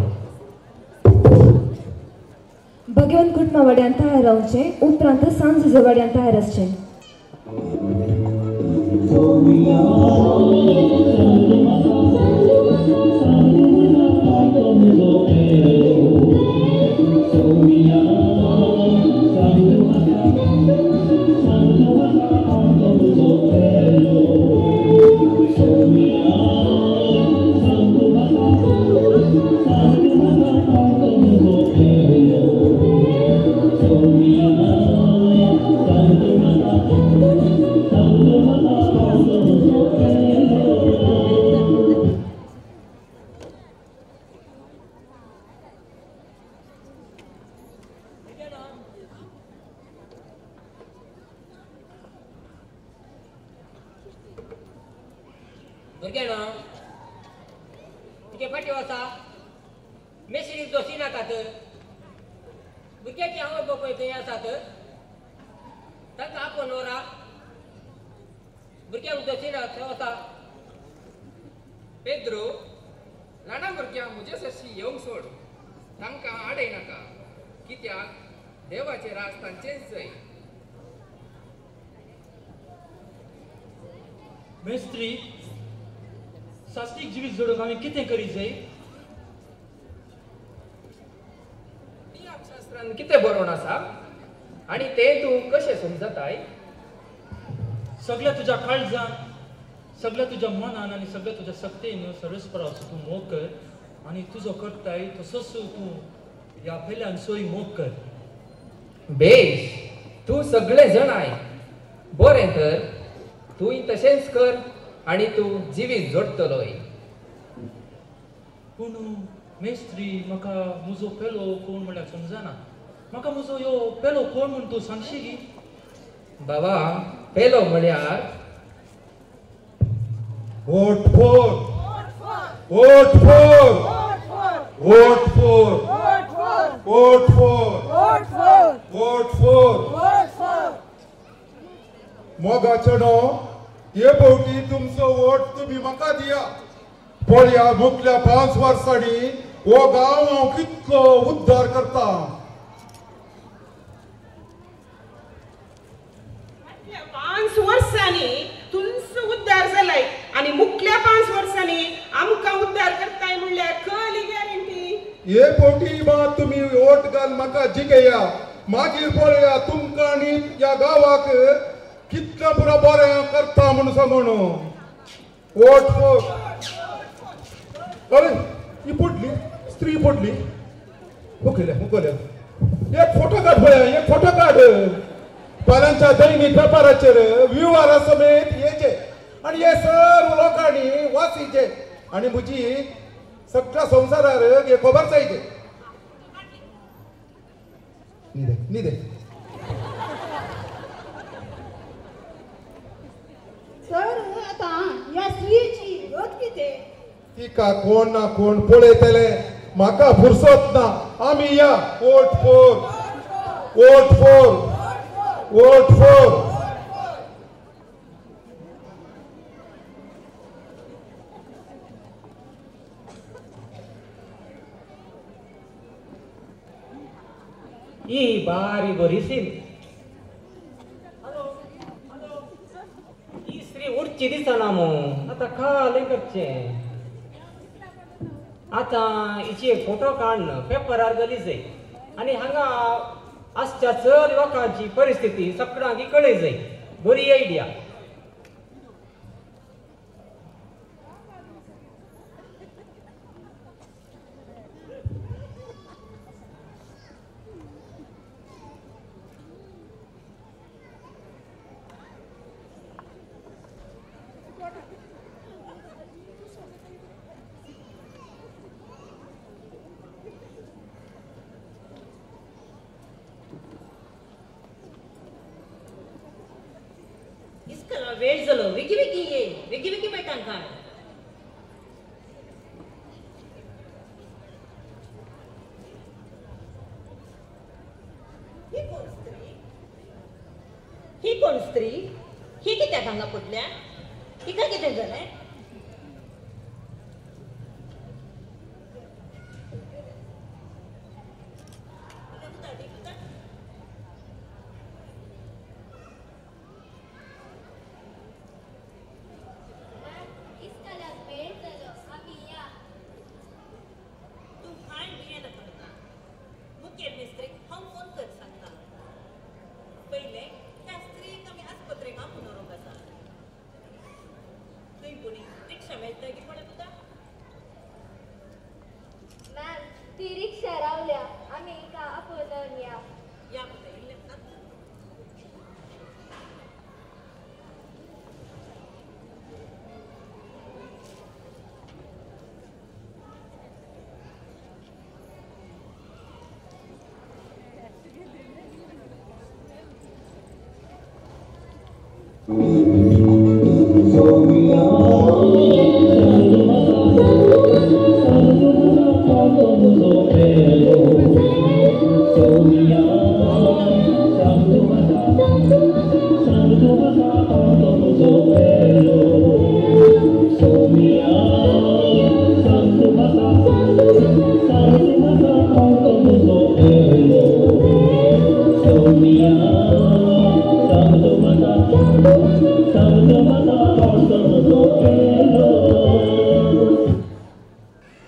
भगवान कुटमा वड्यान तयार रावचे उपरांत सांजुजे वड्यान तयार आसचे भुरग्यां तुगे फाटी वचा मेसिनी दोशी नाकात भुरग्याची आवय बापूय थंय आसात तांकां आपोवन व्हरा भुरग्यांक दोशी ना थंय वचा पेद्रो ल्हान भुरग्यांक म्हजे सशी येवंक सोड तांकां आडय नाका कित्याक देवाचें राज तांचेंच जाय मेस्त्री सात्विक जिवीत जोडूंक आमी कितें करीत जाय शास्त्रांत कितें बरोवन आसा आनी तें तूं कशें समजताय सगळ्या तुज्या काळजान सगळ्या तुज्या मनान आनी सगळ्या तुज्या सक्तेन सरस्पराचो तूं मोग कर आनी तुजो करताय तसोच तूं ह्या पेल्यान सोय मोग कर बेश तूं सगळें जाणाय बरें तर तूंय तशेंच कर आनी तूं जिवीत जोडटलोय पूण मेस्त्री म्हाका म्हजो पेलो कोण म्हळ्यार समजना म्हाका म्हजो ह्यो पेलो कोण म्हूण तूं सांगशीगी बाबा पेलो म्हळ्यार vote for vote for vote for vote for vote for मोगाचेडो हे फावटी तुमचो वोट तुम्ही म्हाका दिया पळया मुखल्या 5 वर्सांनी हो गांव हांव कितलो उद्धार करता 5 वर्सांनी तुमचो उद्धार जालाय आणि मुखल्या 5 वर्सांनी आमकां उद्धार करताय म्हणल्यार खरी गॅरंटी हे फावटी मात तुम्ही वोट घाल म्हाका जिखया मागीर पळया तुमकां आनी ह्या गांवाक कितलें पुरो बरें करता म्हूण सांगून वोट फोर अरे ही पडली स्त्री पडली मुकल्या एक फोटो काढ पळया एक फोटो काढ पाल्यांच्या दैनीक पेपराचेर विवारा समेत येचे आणि हे सर्व लोकांनी वाचीचे आणि म्हजी सगळ्या संवसारार हे खबर जायचे न्ही सर आता या स्त्रीची गत कितें तिका कोण ना कोण पळयतले म्हाका फुरसत ना आमी या vote for vote for vote for ही बारी बरीसी ही स्त्री उठची दिसना मो आता खाली करचें आता हिचे फोटो काढणं पेपरार गलीच जाय आणि हांगा आजच्या चड लोकांची परिस्थिती सगळ्यांक कळय जाय बरी आयडिया वेळ झालो विकी विकी ये विकी विकी मेळटान काय ही कोण स्त्री ही कित्याक हांगा पडल्या हिका कितें जालें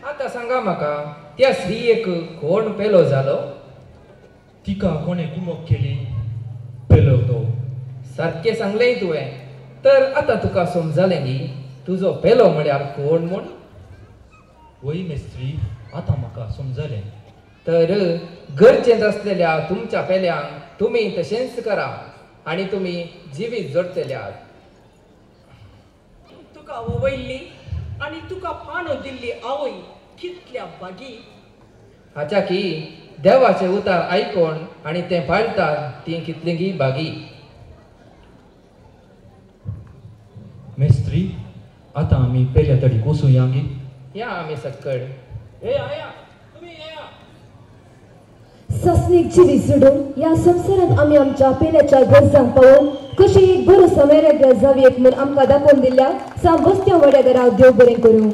आता सांगा म्हाका त्या स्त्रीयेक कोण पेलो जालो तिका कोणे कुमक केली पेलो तो सारकें सांगलें तुवें तर आता तुका समजलें न्ही तुजो पेलो म्हळ्यार कोण म्हूण वय मेस्त्री आता म्हाका समजलें तर गरजेंत आसलेल्या तुमच्या पेल्यांक तुमी तशेंच करा आनी तुमी जिवीत जोडटल्यात तुका ववयल्ली आनी तुका पानो दिल्ली आवय कितल्या बागी हाच्या की देवाचे उतार आयकोन आनी तें पाळटात ती कितलींगी बागी मेस्त्री आता आमी पेल्या तडीक वचूया गे या आमी सक्कड ए आया तुम्ही या ससनीक जिवी सोडून या संवसारांत आमी आमच्या पेल्याच्या गरजांक पावून कशी एक बरो समयरेग्या जावयेक म्हूण आमकां दाखोवन दिल्या बस्त्या वड्या घरा देव बरें करूं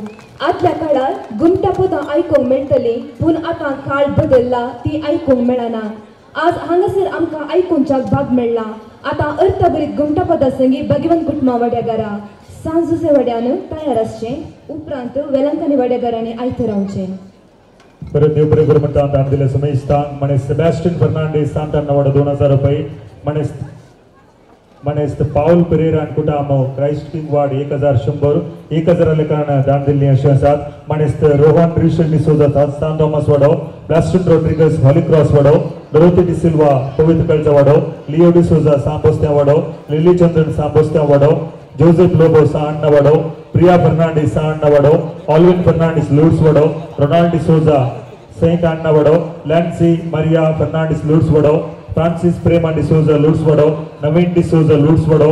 आदल्या काळार घुमट्या पदां आयकूंक मेळटलीं पूण आतां काळ बदलला ती आयकूंक मेळना आज हांगासर आमकां आयकूंच्याक भाग मेळ्ळा आतां अर्थभरीत घुमट्या पदां संगी भगवंत कुटुंबा वड्या घरा सांजुसे वड्यान तयार आसचें उपरांत वेलंकनी वड्या घरांनी आयथर रावचें परत देव बरें करूं म्हणटा दान दिले समयस्तांक मने सेबॅस्टियन फर्नांडीस सांतान वाडो 2000 रुपये मनेस्त पाऊल पेरेरा आणि कुटामो क्राइस्ट किंग वार्ड 1100 1000 लेखान दान दिल्ली अशें आसात मनेस्त रोहन रिशन डिसोजा सान थॉमस वाडो ब्लास्टन रोड्रिगस हॉली क्रॉस वाडो डोरोथी डिसिल्वा पवित्र कळचा वाडो लिओ डिसोजा सांबोस्त्या वाडो लिली चंद्रन सांबोस्त्या वाडो जोसेफ लोबो साण्ण वाडो प्रिया फर्नांडीस साण्ण वाडो ऑल्विन फर्नांडीस लूड्स वाडो रोनाल्ड डिसोजा सेंट अण्णा वाडो लॅन्सी मरिया फर्नांडीस लूड्स वाडो फ्रांसिस प्रेमा डिसोजा लूड्स वाडो नवीन डिसोजा लूड्स वाडो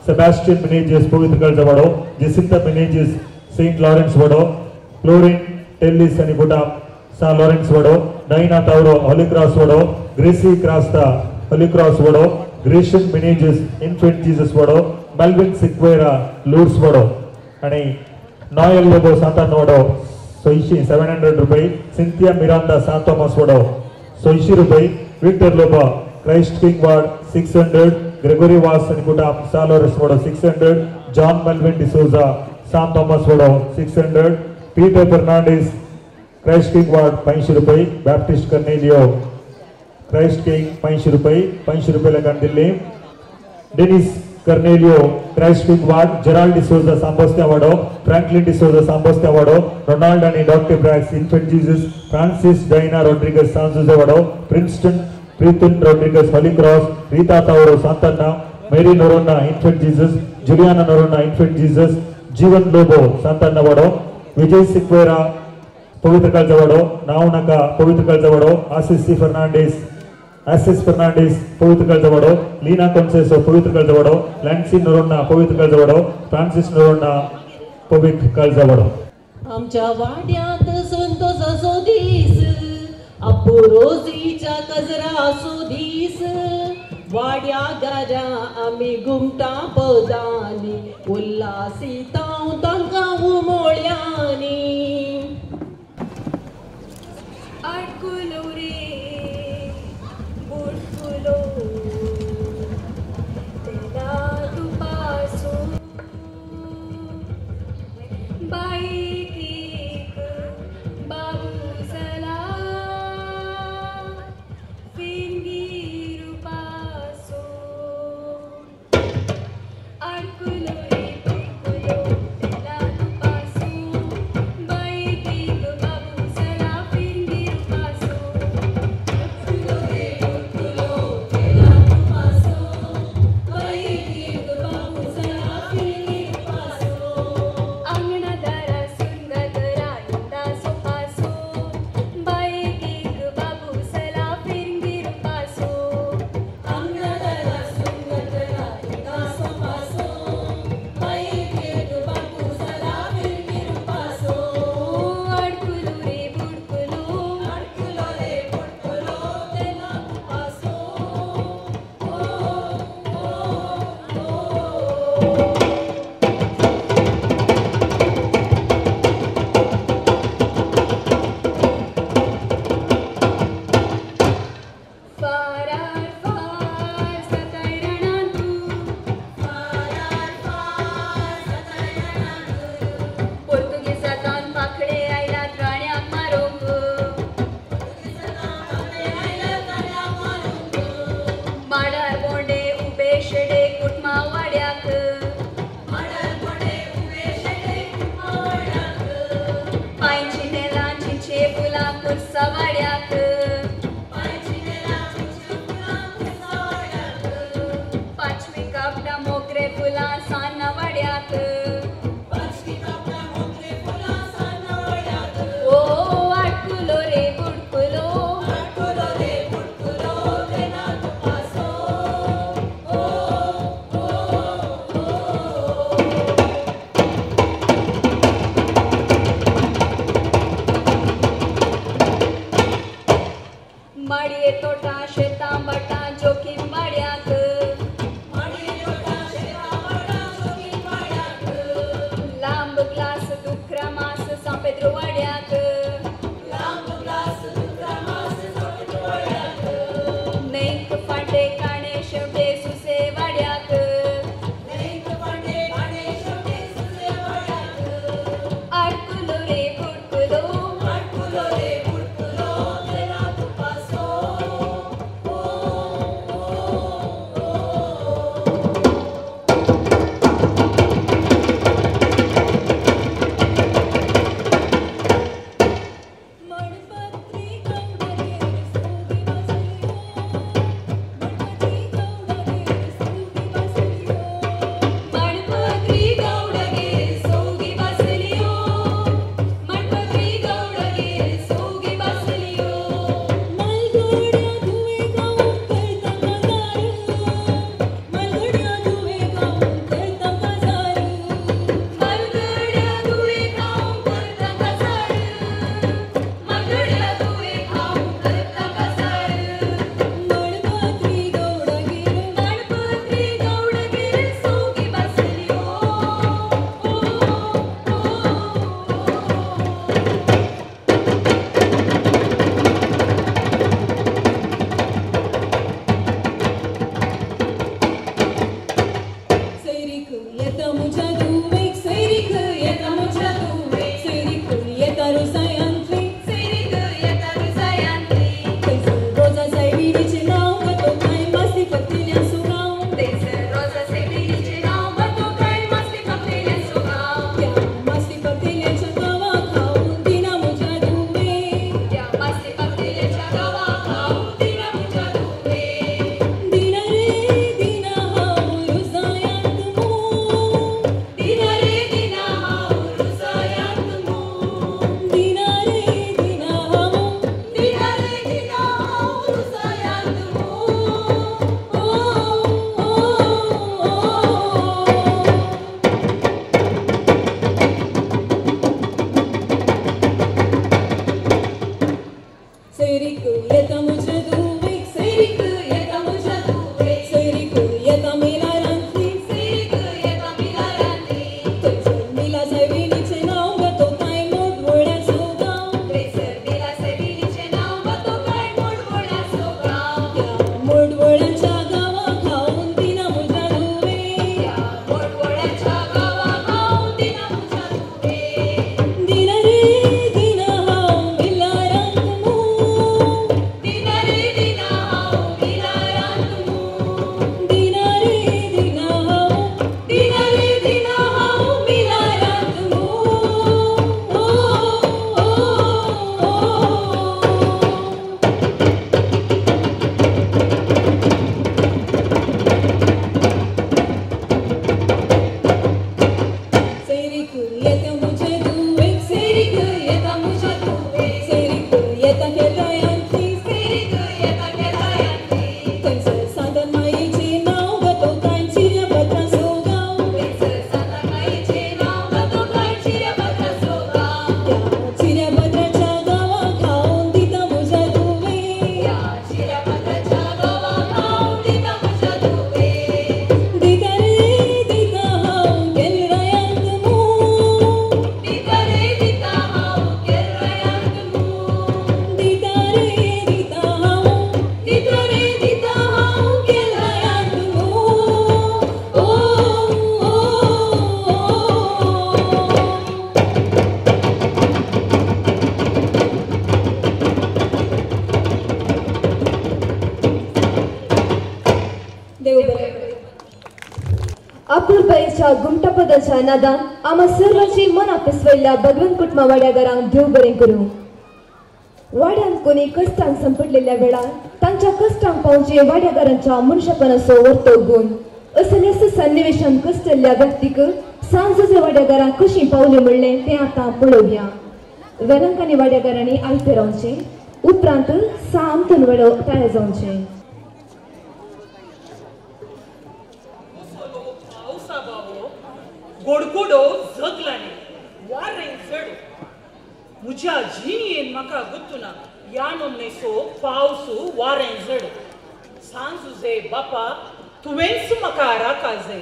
सेबॅस्टियन मिनेजेस पवित्र कळचा वाडो जेसिंता मिनेजेस सेंट लॉरेन्स वाडो क्लोरिन टेल्लिस आणि बुडा सा लॉरेन्स वाडो डायना तावरो हॉली क्रॉस वाडो ग्रेसी क्रास्ता हॉली क्रॉस वाडो ग्रेशियन मिनेजेस इन्फेंट जीसस वाडो मेल्विन सिक्वेरा लूड्स वाडो आणि नॉयल लोबो सांतान वाडो 700 रुपये सिंथिया मिरांदा सान थॉमस वाडो 100 रुपये विक्टर लोबा Christ King ward 600 Gregory Vaz आणि कुटाम सालोरस वाडो 600 John Melvin D'Souza San Thomas वाडो 600 Peter Fernandes Christ King ward 500 रुपये बैप्टिस्ट कर्नेलियो क्राइस्ट किंग 500 रुपये लेखान दिल्ली Dennis Cornelio Christ King ward Gerald D'Souza सांबोस्त्या वाडो फ्रँकलिन डिसोजा सांबोस्त्या वाडो रोनाल्ड आणि डॉक्टर ब्रॅक्स Infant Jesus Francis Diana Rodrigues San Jose वाडो प्रिन्स्टन प्रीतन रोड्रिगस हॉली क्रॉस रीता तावरो Santana Mary Noronha Infant Jesus Juliana Noronha Infant Jesus जीवन लोबो सांताना वाडो विजय सिक्वेरा पवित्र कळचा वाडो नाव नाका पवित्र कळचा वाडो आसिस सी फर्नांडीस Assis Fernandez पवित्र कळजवाडो, लीना कॉन्सेसो पवित्र कळजवाडो, लॅन्सी नोरोना पवित्र कळजवाडो, फ्रान्सिस नोरोना पवित्र कळजवाडो. आमच्या वाड्यात संतोषाचो दीस, अपोरोजीच्या कजरा सोदीस, वाड्या गारा आमी घुमटा पदांनी, उल्हासितांव तांकां उमोळ्यांनी. आडकुलो रे बुडकुलो तेला तुपासो बाईक एक बाबू सला फिंगी रुपासो आडकुलो रे बुडकुलो तेला वाड्याच्या गुमटापदाच्या नादान आम्हा सर्वांची मन पिसवयल्या भगवंत कुटुंबा वाड्यागारांक देव बरें करूं. वाड्यान कोणी कष्टांक संपडलेल्या वेळार तांच्या कष्टांक पावचे वाड्यागारांच्या मनशापणाचो वर्तो गुण असलेस सन्निवेशान कष्टल्या व्यक्तीक सांजचे वाड्यागारांक कशी पावले म्हणले ते आता पळोवया. वेरंक आनी वाड्यागारांनी आयते रावचे उपरांत सामतन वडो तयार जावचे. गोडगोडो जगलाने वारें चड म्हज्या जिणयेन म्हाका गुत्तुना ह्या नमनेचो पावसू वारें जड. सांजुजे बापा तुवेंच म्हाका राखा जाय.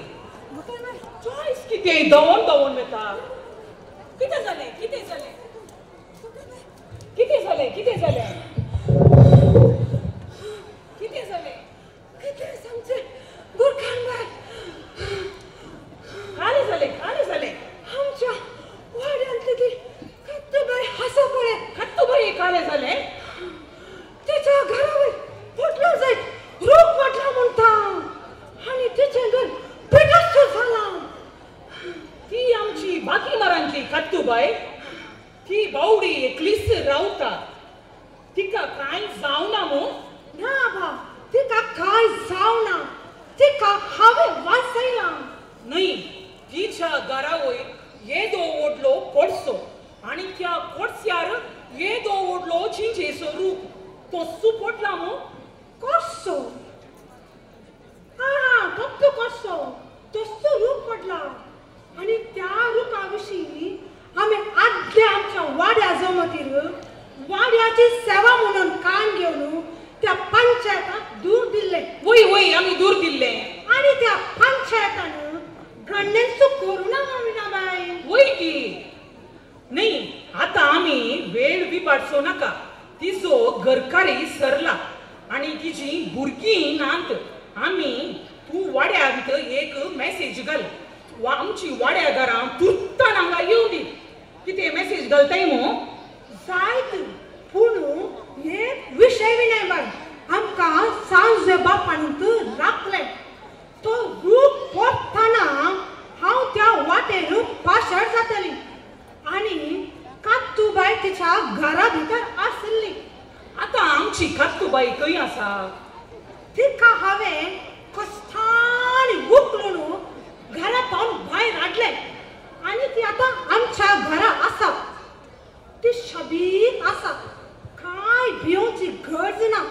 चॉयस कितें दवण दवण वेता. कितें जालें कितें जालें कितें जालें कितें जालें कितें जालें कितें सांगचें गुरखान बाय. काय झाले आमच्या वाड्यांतली ती खत्तूबाई हसा पळे. खत्तूबाई काय झाले तिच्या घरावर फुटलं जायत रोग वाटला म्हणता आणि तिचे घर पिठस्त झाला. ती आमची बाकी मारांतली खत्तूबाई ती बावडी एकलीच रावता. तिका काय जावना मो ना बा. तिका काय जावना तिका हांवें वाचयला नाही. तिच्या घरावयर येदो ओडलो कोडसो आणि त्या कोडस्यार येदो ओडलो चिंचेचो रूप. तो सुपटला मो कोडसो. तो कोडसो तसो रूप पडला आणि त्या रूपाविषयी आम्ही आदल्या आमच्या वाड्या जमतीर वाड्याची सेवा म्हणून कान घेऊन त्या पंचायतात दूर दिले. वय वय आम्ही दूर दिले आणि त्या पंचायतान गणनेचो कोरोना माविना बाय. वय की नाही आता आम्ही वेळ विपाडचो नाका. तिचो घरकारी सरला आणि तिची भुरगीं नात. आम्ही तू वाड्या भितर एक मेसेज घाल. आमची वाड्यागारां तुर्तान हांगा येवं दी. कितें मेसेज घालताय मो जायत पूण एक विशय विनय बाय आमकां सांजे बापानूत राखले. तो रूप पडटाना हांव त्या वाटेर पाशळ जातली आणि कात्तूबाई तिच्या घरा भितर आसली. आता आमची कात्तूबाई खंय आसा. तिका हांवें कश्टांनी उखलून घरांतून भायर हाडले आणि ती आता आमच्या घरा आसा. ती शबीक आसा. काय भिवची गरज ना.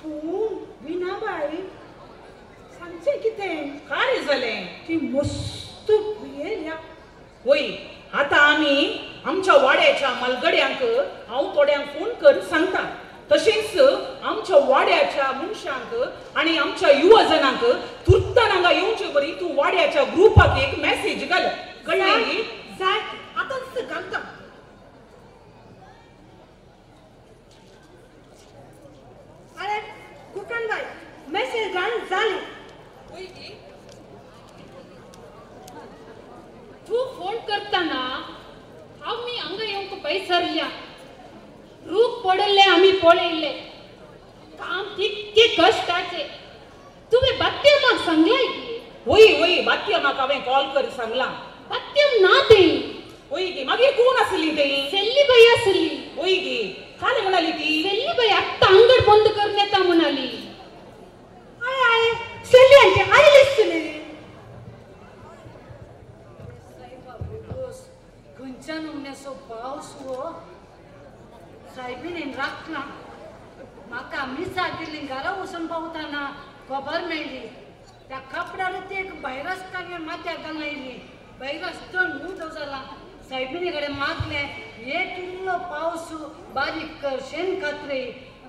पूण विनाबाई सांगचें कितें काय जालें. ती मस्त भियेल्या. वय आता आमी आमच्या वाड्याच्या मालगड्यांक हांव थोड्यांक फोन कर सांगता. तशेंच आमच्या वाड्याच्या मनशांक आणि आमच्या युवजनांक तुर्तान हांगा येवचे बरी तूं वाड्याच्या ग्रुपाक एक मेसेज घाल. कळ्ळें जाय आतांच घालता. अरे कुकन बाय मेसेज घाल जाली. तू फोन करताना हांव मी हांगा येवंक पयसरल्या. रूप पडले आम्ही पळयले. काम तितके कष्टाचे. तुवें बात्यमाक सांगलाय की. वय वय बात्यमाक हांवें कॉल कर सांगला. बात्यम ना ते. वय गे मागीर कोण आसली ते. सेल्लीबाई आसली. वय गे काय म्हणाली ती. सेल्लीबाई आत्ता अंगड बंद करून येता म्हणाली. आय आय सेल्ली आयली आसतली. खंयच्या नमन्याचो पावस हो. सायबीन राखला. म्हाका मिसा केल्ली घरा वचून पावतना खबर मेळ्ळी. त्या कपड्यार ती एक भायरस कांगे माथ्याक घालयली. भायरस चड उदो जाला. सायबिनी कडेन मागलें 1 किल्लो पावस बारीक कर शेण कातरी.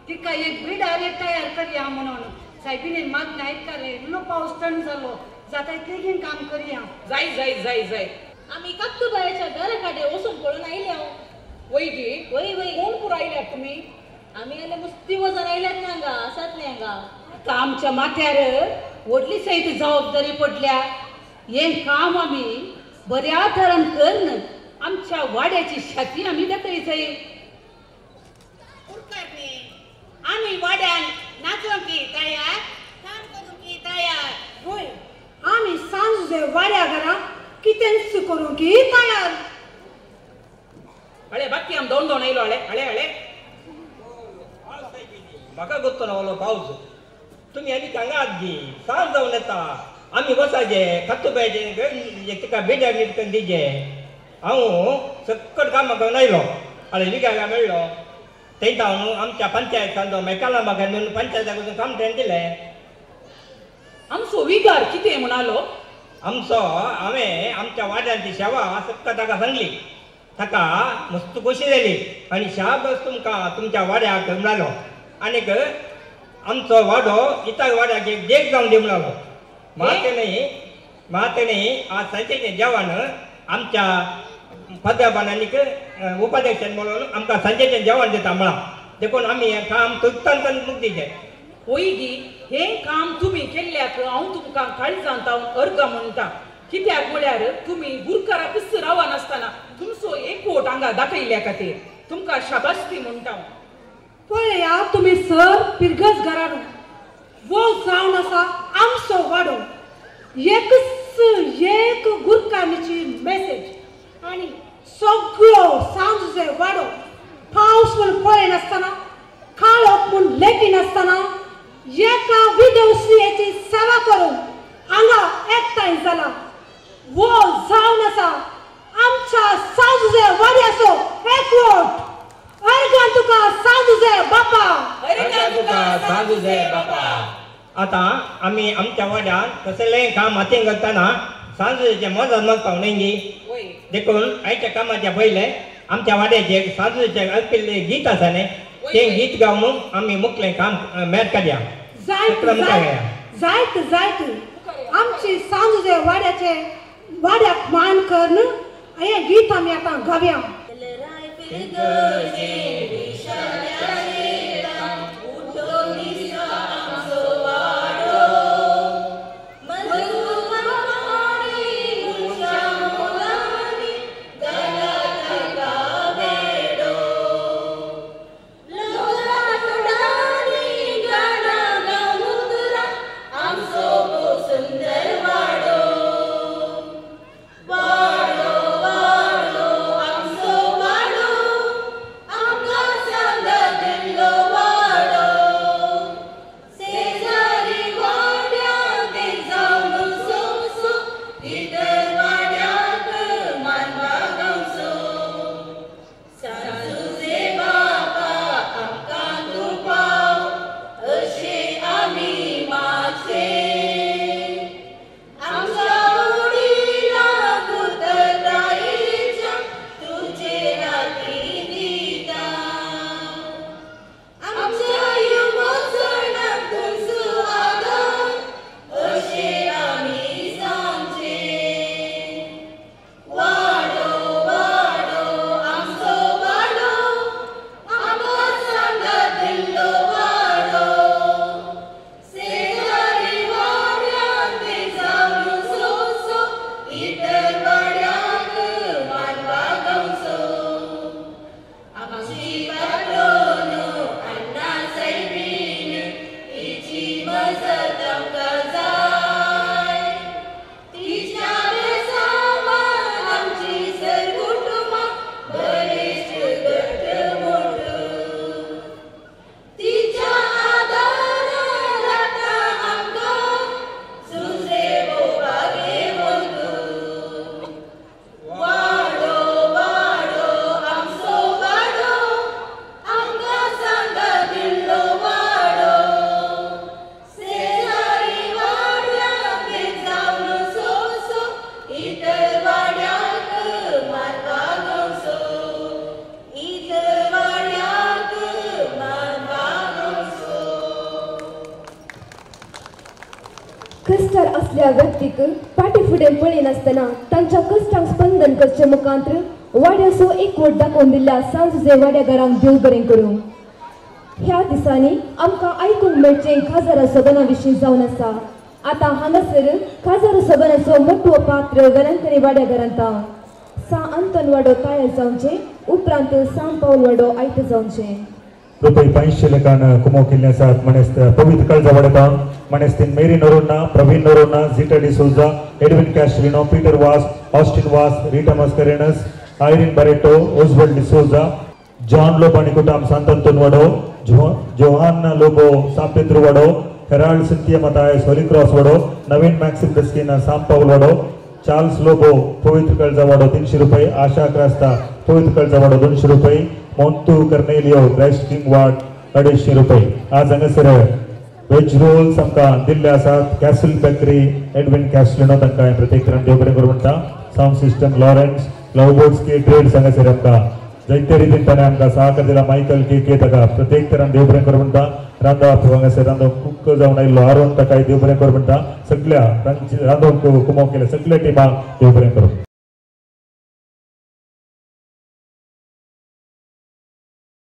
तिका एक बिडार तयार करया म्हणून. सायबिनीन मागलें आयकताले. इल्लो पावस थंड जालो जाता तेगीन काम करया. जाय जाय जाय जाय. आम्ही कात्तूबाईच्या घरा काडे वचून पळून आयल्या. वय गे वय वय कोण पुरो आयल्यात तुमी. आम्ही आले नुस्ती वजन आयल्यात न्ही हांगा आसात न्ही हांगा. आता आमच्या माथ्यार व्हडली सयत जबाबदारी पडल्या. हें काम आमी बऱ्या तरान करन आमच्या वाड्याची छाती आमी दाखयचय. आम्ही वाड्यान नाचोंकी तयार काम करूंकी तयार. होय आम्ही सांजे वाड्या घरा कितें करू की तयार हळे बाकी आम दोन येयलो हळे हळे हळे म्हाका गोत्तो ना ओलो पावस तुम्ही आनी सांगात गी सांज जावन येता आमी बसाचे खातो पाहिजे तिका बेड्या नीट करून दिजे हांव सक्कट कामाक नायलो हळे लिगायला मेळ्ळो थंयता हांव आमच्या पंचायत मेकाला म्हाका म्हणून पंचायताक काम ट्रेन दिलें आमचो विगार कितें म्हणालो हांवें आमच्या वाड्यांची सेवा सक्क ताका सांगली ताका मस्त खोशी जाली आनी शाबास तुमकां तुमच्या वाड्याक म्हणलो आनीक आमचो वाडो इतर वाड्याक एक देख जावन दी म्हणलो म्हातेणी आज सांजेचें जेवण आमच्या पदाबान आनीक उपाध्यक्षान बोलोवन आमकां सांजेचें जेवण दिता म्हणा देखून आमी हें काम तुतान मुक्तीचें होयगी हे काम तुम्ही केल्ल्याक हांव तुमकां काळजांतावन अर्ग म्हणटा कित्याक म्हळ्यार तुम्ही गुरकारा पिस रावनासतना तुमचो एकवट हांगा दाखयल्या खातीर तुमकां शाबासकी म्हणटा पळया तुम्ही सर पिरगस घरान वो जावन आसा आमचो वाडो एक गुरकाराची मेसेज आनी सगळो सांजे वाडो पावस म्हूण पळयनासतना काळोख म्हूण लेकी नासतना एका विधवस्त्रीची सेवा करून हांगा एकठांय जाला वो जावन आसा आमच्या सांजे वाड्याचो एकवट अर्गान तुका सांजे बापा आता आमी आमच्या वाड्यान कसलें काम हातीन करतना सांजेचे मजत मागपाक न्ही देखून आयच्या कामाच्या पयले आमच्या वाड्याचे सांजेचे अल्पिल्ले गीत आसा न्ही तें गीत गावन आमी मुखलें काम मेळ काडया जायत जायत आमची सांजे वाड्याक मान कर हें गीत आमी आतां गावया कष्टार असल्या व्यक्तीक पाठी फुडें पळयनासतना तांच्या कश्टांक स्पंदन करचे मुखांत्र वाड्याचो एकवट दाखोवन दिल्ल्या सांजे वाड्या घरांक देव बरें करूं. ह्या दिसांनी आमकां आयकूंक मेळचें खाजार सदना विशीं जावन आसा. आतां हांगासर खाजार सदनाचो मोठो पात्र वेलंकणी वाड्या घरांत सा अंतन वाडो तयार जावचें उपरांत सान पावल वाडो आयत जावचें. रुपये 500 लेखान कुमो केल्ले आसात म्हणून पवित्र काळजा वाड्यात मणेस्तीन Mary Noronha, Praveen Noronha, Zita D'Souza, Edwin कैस्ट्रिनो, Peter Vaz, Austin Vaz, Rita Mascarenhas, Irene Barreto, Oswald D'Souza, John लोबानी कुटाम सांतंतोन वडो, जोहान लोबो सांपेत्र वडो, हेराल्ड सिंथिया मतायस होलीक्रॉस वडो, नवीन मैक्सिम डस्किना सांपाउल वडो, चार्ल्स लोबो पवित्र कळजा वडो 300 रुपये, आशा क्रास्ता पवित्र कळजा वडो 200 रुपये, मोंतू कर्नेलियो क्राइस्ट किंग वार्ड 250 रुपये. आज हांगासर वेज रोल्स आमकां दिल्ले आसात. कॅसल बेकरी एडविन कॅस्लिनो तांकां हांवें प्रत्येक तरान देव बरें करूं म्हणटा. सावंड सिस्टम लॉरेन्स लवबोट्सकी ट्रेड्स हांगासर आमकां जायते रितीन ताणें आमकां सहकार दिला. मायकल के ताका प्रत्येक तरान देव बरें करूं म्हणटा. रांदप हांगासर रांदप कुक जावन आयिल्लो आरोन ताकाय देव बरें करूं म्हणटा. सगळ्या रांदूंक कुमो केल्या सगळ्या टिमाक देव बरें करूं.